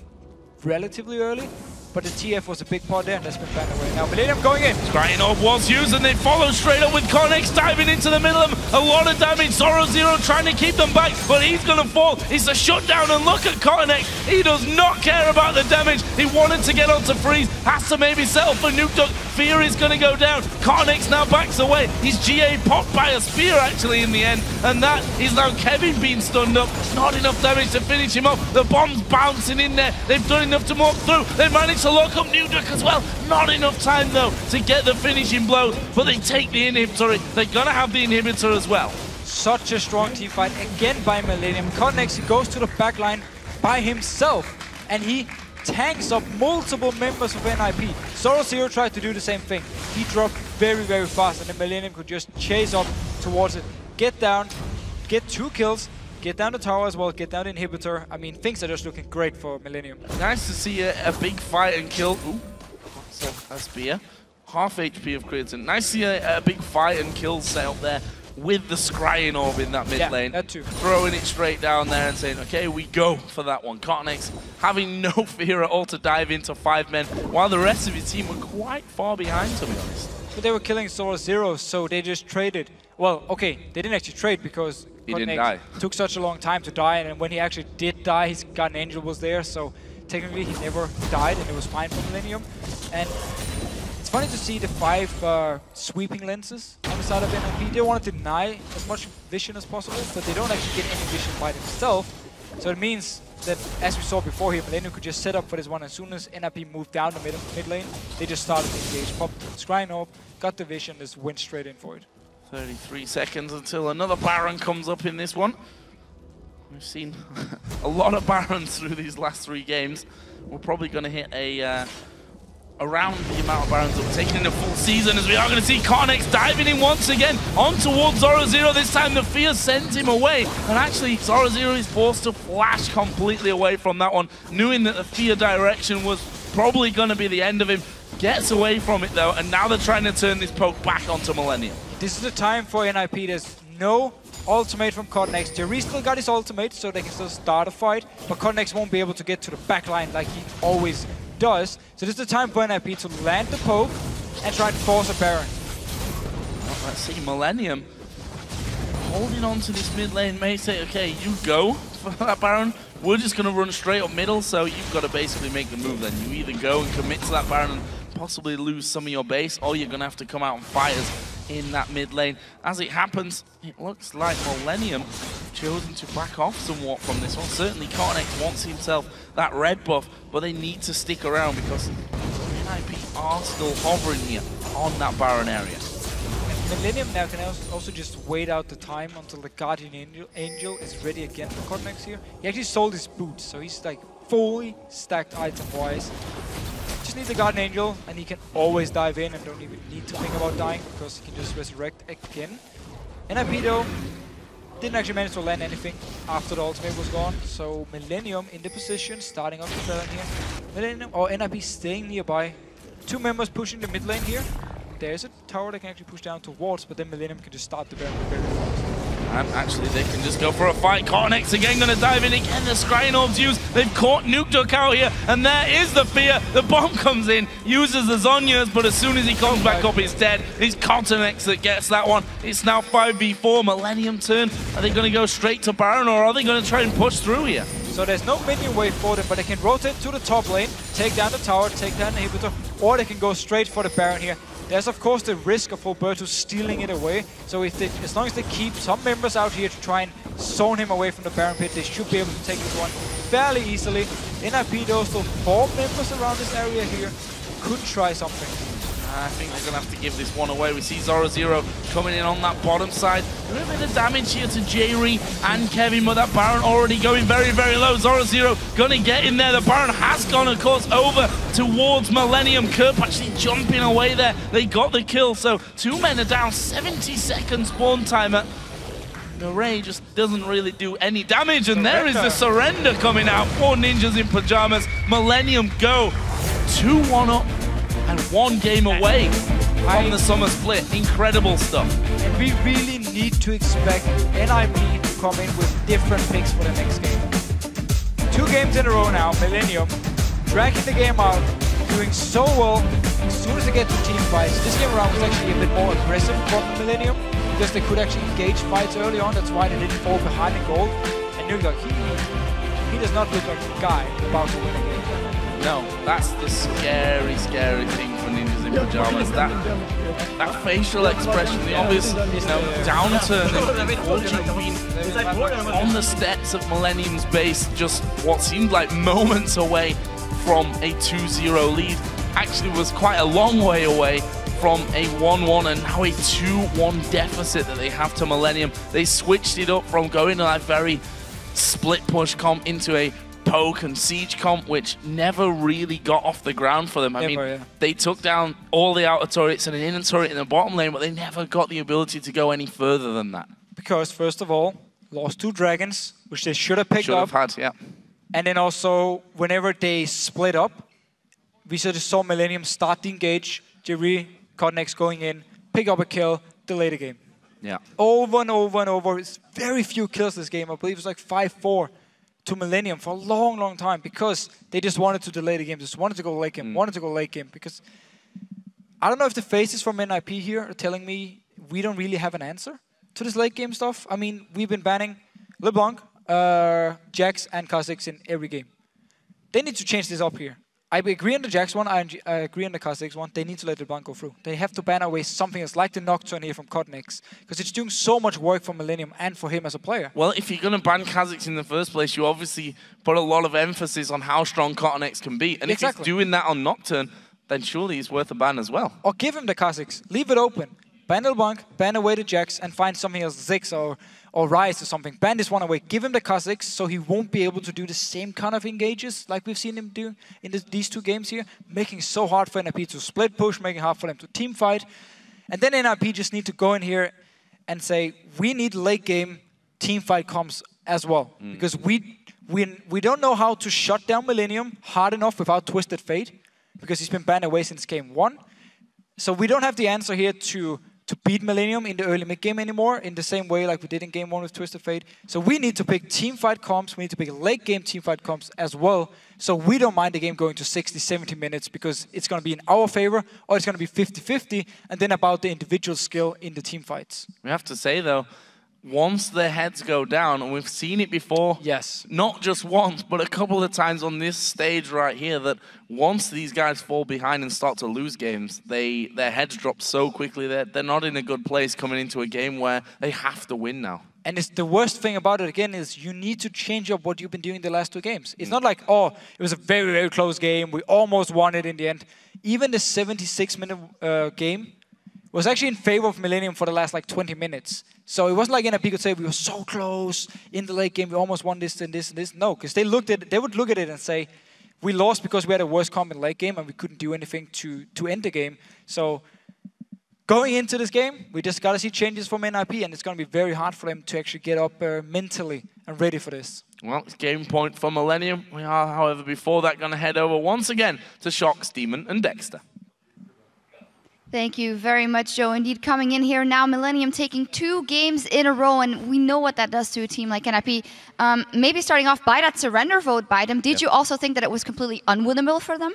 relatively early. But the TF was a big part there, and that's been banned away. Now Millennium going in. Scrying Orb was used, and they follow straight up with KottenX diving into the middle of them. A lot of damage. Zorozero trying to keep them back, but he's going to fall. It's a shutdown, and look at KottenX. He does not care about the damage. He wanted to get onto freeze. Has to maybe settle for Nukeduck. Fear is going to go down. KottenX now backs away. His GA popped by a spear, actually, in the end. And that is now Kevin being stunned up. Not enough damage to finish him off. The bomb's bouncing in there. They've done enough to walk through. They managed to lock up Nukeduck as well. Not enough time, though, to get the finishing blows. But they take the inhibitor. They're going to have the inhibitor as well. Such a strong team fight again by Millennium. KottenX goes to the back line by himself, and he tanks up multiple members of NIP. Zorozero tried to do the same thing. He dropped very, very fast, and the Millennium could just chase up towards it. Get down, get 2 kills, get down the tower as well, get down the inhibitor. I mean, things are just looking great for Millennium. Nice to see a big fight and kill. Ooh, what's a spear? Half HP of Creaton. Nice to see a big fight and kill set up there with the Scrying Orb in that mid lane. That too. Throwing it straight down there and saying, okay, we go for that one. KottenX having no fear at all to dive into 5 men, while the rest of his team were quite far behind, to be honest. But they were killing Zorozero, so they just traded. Well, okay, they didn't actually trade because he didn't die. Took such a long time to die, and when he actually did die, his Guardian Angel was there, so technically he never died, and it was fine for Millennium. And it's funny to see the 5 sweeping lenses on the side of NIP. They want to deny as much vision as possible, but they don't actually get any vision by themselves. So it means that, as we saw before here, Millennium could just set up for this one. As soon as NIP moved down the mid lane, they just started to engage, popped Scrying Orb, got the vision, just went straight in for it. 33 seconds until another Baron comes up in this one. We've seen a lot of Barons through these last 3 games. We're probably going to hit around the amount of Barons that we're taking in the full season, as we are going to see KottenX diving in once again on towards Zorozero. This time the fear sends him away, and actually Zorozero is forced to flash completely away from that one, knowing that the fear direction was probably going to be the end of him. Gets away from it though, and now they're trying to turn this poke back onto Millennium. This is the time for NIP. There's no ultimate from KottenX. Jree still got his ultimate, so they can still start a fight, but KottenX won't be able to get to the back line like he always does. So this is the time for NIP to land the poke and try to force a Baron. Well, let's see, Millennium holding on to this mid lane may say, okay, you go for that Baron. We're just going to run straight up middle, so you've got to basically make the move then. You either go and commit to that Baron and possibly lose some of your base, or you're going to have to come out and fight us. in that mid lane. As it happens, it looks like Millennium have chosen to back off somewhat from this one. Certainly KottenX wants himself that red buff, but they need to stick around because NIP are still hovering here on that Baron area. Millennium now can also just wait out the time until the Guardian Angel is ready again for KottenX here. He actually sold his boots, so he's like fully stacked item-wise. Just needs the Guardian Angel, and he can always dive in and don't even need to think about dying because he can just resurrect again. NIP though didn't actually manage to land anything after the ultimate was gone, so Millennium in the position, starting off the Baron here. Millennium or NIP staying nearby. Two members pushing the mid lane here. There's a tower they can actually push down towards, but then Millennium can just start the Baron very fast. And actually they can just go for a fight. KottenX again gonna dive in again. The Scrying Orbs used. They've caught Nukeduck out here, and there is the fear. The bomb comes in, uses the Zhonya's, but as soon as he comes back up, he's dead. It's KottenX that gets that one. It's now 5v4. Millennium turn. Are they gonna go straight to Baron, or are they gonna try and push through here? So there's no minion wave for them, but they can rotate to the top lane, take down the tower, take down the inhibitor, or they can go straight for the Baron here. There's of course the risk of Hulberto stealing it away, so if they, as long as they keep some members out here to try and zone him away from the Baron pit, they should be able to take this one fairly easily. NIP though, still 4 members around this area here, could try something. I think they're going to have to give this one away. We see Zorozero coming in on that bottom side. A little bit of damage here to Jree and Kevin, but that Baron already going very, very low. Zorozero going to get in there. The Baron has gone, of course, over towards Millennium. Kerp actually jumping away there. They got the kill, so 2 men are down. 70 seconds spawn timer. Jree just doesn't really do any damage, and there is the surrender coming out for Ninjas in Pajamas. Millennium go 2-1 up. And 1 game away from the summer split. Incredible stuff. And we really need to expect NIP to come in with different picks for the next game. 2 games in a row now, Millennium dragging the game out, doing so well. As soon as they get to team fights, this game around was actually a bit more aggressive from Millennium because they could actually engage fights early on. That's why they didn't fall behind in gold. And Nukeduck, he does not look like a guy about to win a game. No, that's the scary, scary thing for Ninjas in Pajamas. That facial expression, the obvious, downturn on the steps of Millennium's base, just what seemed like moments away from a 2-0 lead, actually was quite a long way away from a 1-1 and now a 2-1 deficit that they have to Millennium. They switched it up from going to that very split push comp into a poke and siege comp, which never really got off the ground for them. I mean, they took down all the outer turrets and an inner turret in the bottom lane, but they never got the ability to go any further than that. Because, first of all, lost 2 dragons, which they should have picked up. Should have had, yeah. And then also, whenever they split up, we just saw Millennium start the engage, Jree, KottenX going in, pick up a kill, delay the game. Yeah. Over and over and over. It's very few kills this game. I believe it's like 5-4. To Millennium for a long, long time because they just wanted to delay the game, just wanted to go late game, because I don't know if the faces from NIP here are telling me we don't really have an answer to this late game stuff. I mean, we've been banning LeBlanc, Jax, and Kha'Zix in every game. They need to change this up here. I agree on the Jax one, I agree on the Kha'Zix one. They need to let LeBlanc go through. They have to ban away something else, like the Nocturne here from KottenX, because it's doing so much work for Millennium and for him as a player. Well, if you're going to ban Kha'Zix in the first place, you obviously put a lot of emphasis on how strong KottenX can be. And if he's doing that on Nocturne, then surely he's worth a ban as well. Or give him the Kha'Zix. Leave it open. Ban LeBlanc, ban away the Jax, and find something else, Ziggs or Ryze or something. Ban this one away. Give him the Kha'Zix so he won't be able to do the same kind of engages like we've seen him do in these 2 games here. Making it so hard for NIP to split push, making it hard for them to team fight. And then NIP just need to go in here and say, we need late game team fight comps as well. Because we don't know how to shut down Millennium hard enough without Twisted Fate. Because he's been banned away since game 1. So we don't have the answer here to beat Millennium in the early mid-game anymore in the same way like we did in game 1 with Twisted Fate. So we need to pick teamfight comps, we need to pick late-game teamfight comps as well, so we don't mind the game going to 60, 70 minutes because it's going to be in our favor or it's going to be 50-50 and then about the individual skill in the teamfights. We have to say though, once their heads go down, and we've seen it before. Yes. Not just once, but a couple of times on this stage right here, that once these guys fall behind and start to lose games, their heads drop so quickly that they're not in a good place coming into a game where they have to win now. And it's the worst thing about it, again, is you need to change up what you've been doing the last 2 games. It's not like, oh, it was a very, very close game. We almost won it in the end. Even the 76-minute game was actually in favor of Millennium for the last, like, 20 minutes. So it wasn't like NIP could say, we were so close in the late game. We almost won this and this and this. No, because they would look at it and say, we lost because we had a worse comp in the late game and we couldn't do anything to end the game. So going into this game, we just got to see changes from NIP, and it's going to be very hard for them to actually get up mentally and ready for this. Well, it's game point for Millennium. We are, however, before that, going to head over once again to Shox, Demon, and Dexter. Thank you very much, Joe. Indeed, coming in here now, Millennium taking 2 games in a row, and we know what that does to a team like NIP. Maybe starting off by that surrender vote by them, did you also think that it was completely unwinnable for them?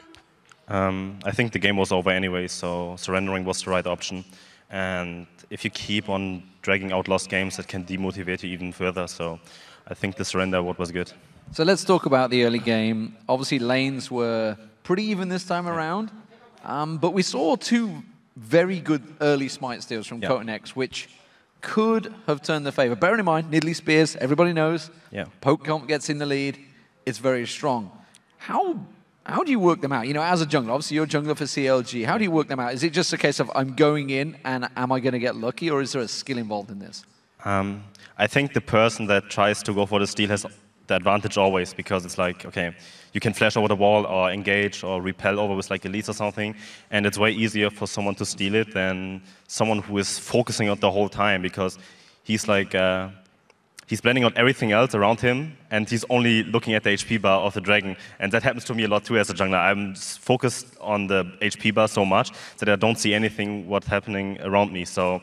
I think the game was over anyway, so surrendering was the right option. And if you keep on dragging out lost games, it can demotivate you even further. So I think the surrender vote was good. So let's talk about the early game. Obviously, lanes were pretty even this time around, but we saw 2 very good early smite steals from KottenX, which could have turned the favor. Bearing in mind, Nidalee Spears, everybody knows, Poke Comp gets in the lead, it's very strong. How do you work them out? You know, as a jungler, obviously you're a jungler for CLG. How do you work them out? Is it just a case of I'm going in and am I going to get lucky, or is there a skill involved in this? I think the person that tries to go for the steal has the advantage always, because it's like, okay, you can flash over the wall or engage or repel over with like Elise or something, and it's way easier for someone to steal it than someone who is focusing on the whole time, because he's like, he's blending out everything else around him, and he's only looking at the HP bar of the dragon. And that happens to me a lot too as a jungler. I'm focused on the HP bar so much that I don't see anything what's happening around me. So,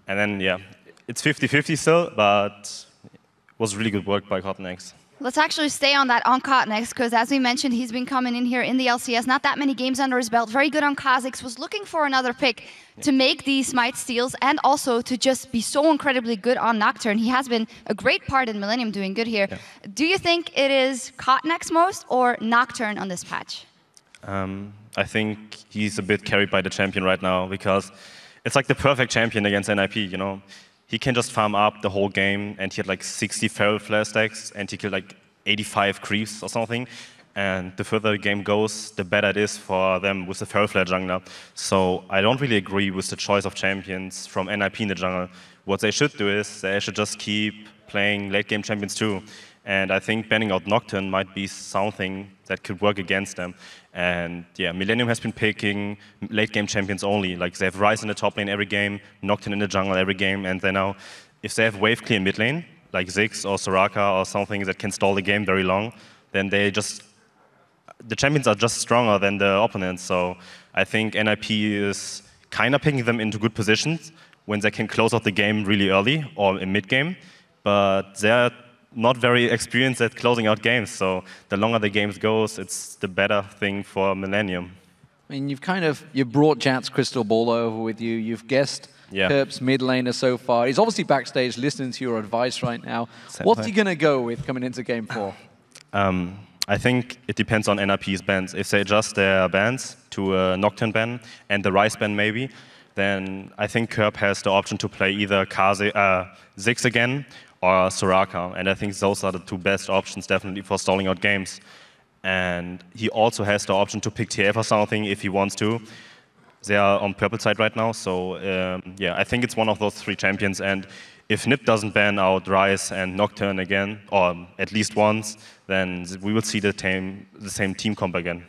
and then, yeah, it's 50-50 still, but it was really good work by KottenX. Let's actually stay on that on KottenX, because as we mentioned, he's been coming in here in the LCS, not that many games under his belt, very good on Kha'Zix, was looking for another pick to make these smite steals and also to just be so incredibly good on Nocturne. He has been a great part in Millennium doing good here. Do you think it is KottenX most or Nocturne on this patch? I think he's a bit carried by the champion right now, because it's like the perfect champion against NIP, you know. He can just farm up the whole game, and he had like 60 Feral Flare stacks, and he killed like 85 creeps or something. And the further the game goes, the better it is for them with the Feral Flare jungler. So I don't really agree with the choice of champions from NIP in the jungle. What they should do is they should just keep playing late game champions too. And I think banning out Nocturne might be something that could work against them. And yeah, Millennium has been picking late game champions only. Like they have Ryze in the top lane every game, Nocturne in the jungle every game, and then now, if they have wave clear mid lane, like Ziggs or Soraka or something that can stall the game very long, then the champions are just stronger than the opponents. So I think NIP is kind of picking them into good positions when they can close out the game really early or in mid game, but they're not very experienced at closing out games, so the longer the games goes, it's the better thing for Millennium. I mean, you've brought Jat's crystal ball over with you. You've guessed Kerp's mid laner so far. He's obviously backstage listening to your advice right now. What's he going to go with coming into game 4? I think it depends on NIP's bans. If they adjust their bans to a Nocturne ban and the Ryze ban maybe, then I think Kerp has the option to play either Ziggs again or Soraka, and I think those are the 2 best options definitely for stalling out games. And he also has the option to pick TF or something if he wants to. They are on purple side right now, so yeah, I think it's one of those 3 champions. And if NIP doesn't ban out Ryze and Nocturne again, or at least once, then we will see the same team comp again.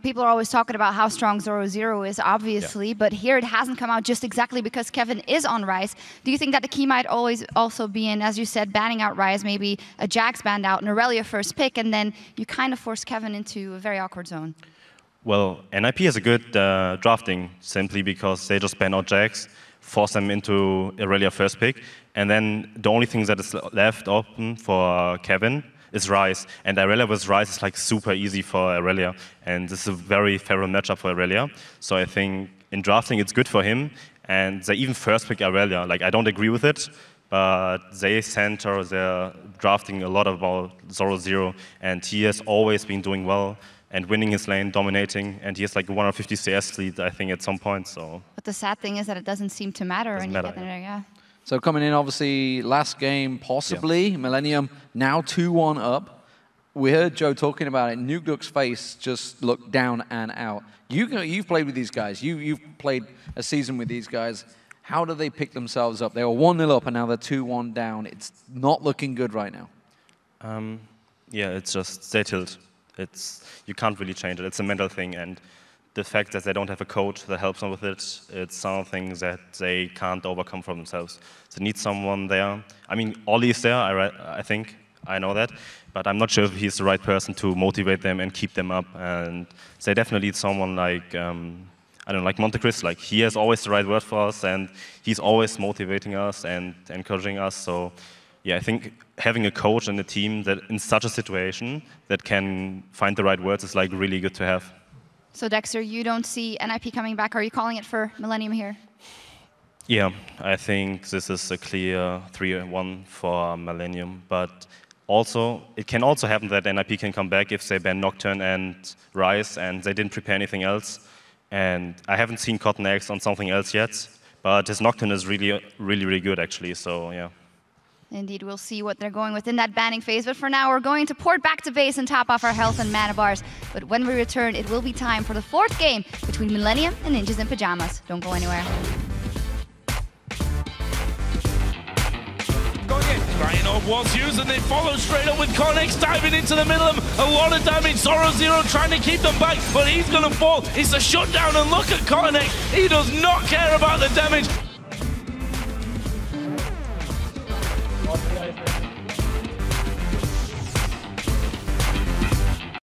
People are always talking about how strong Zorozero is, obviously, but here it hasn't come out just exactly because Kevin is on Ryze. Do you think that the key might always also be in, as you said, banning out Ryze, maybe a Jax banned out, an Irelia first pick, and then you kind of force Kevin into a very awkward zone? Well, NIP has a good drafting, simply because they just ban out Jax, force them into Irelia first pick, and then the only thing that is left open for Kevin is Ryze, and Irelia with Ryze is like super easy for Irelia, and this is a very favorable matchup for Irelia. So I think in drafting it's good for him, and they even first pick Irelia. Like I don't agree with it, but they center, they're drafting a lot about Zorozero, and he has always been doing well and winning his lane, dominating, and he has like a 150 CS lead, I think, at some point. So. But the sad thing is that it doesn't seem to matter when you get there, yeah. So coming in, obviously, last game, possibly, Millennium now 2-1 up. We heard Joe talking about it. Nukeduck's face just looked down and out. You've played with these guys. You've played a season with these guys. How do they pick themselves up? They were 1-0 up and now they're 2-1 down. It's not looking good right now. Yeah, it's just they tilt. You can't really change it. It's a mental thing, and the fact that they don't have a coach that helps them with it, it's something that they can't overcome for themselves. They need someone there. I mean, Ollie is there, I think. I know that. But I'm not sure if he's the right person to motivate them and keep them up. And they definitely need someone like, I don't know, like Montecris. Like, he has always the right word for us, and he's always motivating us and encouraging us. So, yeah, I think having a coach and a team that in such a situation that can find the right words is like really good to have. So Dexter, you don't see NIP coming back. Are you calling it for Millennium here? Yeah, I think this is a clear 3-1 for Millennium. But also, it can also happen that NIP can come back if they ban Nocturne and Ryze, and they didn't prepare anything else. And I haven't seen KottenX on something else yet, but his Nocturne is really good, actually. So, yeah. Indeed, we'll see what they're going with in that banning phase. But for now, we're going to port back to base and top off our health and mana bars. But when we return, it will be time for the 4th game between Millennium and Ninjas in Pajamas. Don't go anywhere. Creaton was used, and they follow straight up with KottenX diving into the middle of them. A lot of damage. Zorozero trying to keep them back, but he's going to fall. It's a shutdown, and look at KottenX. He does not care about the damage.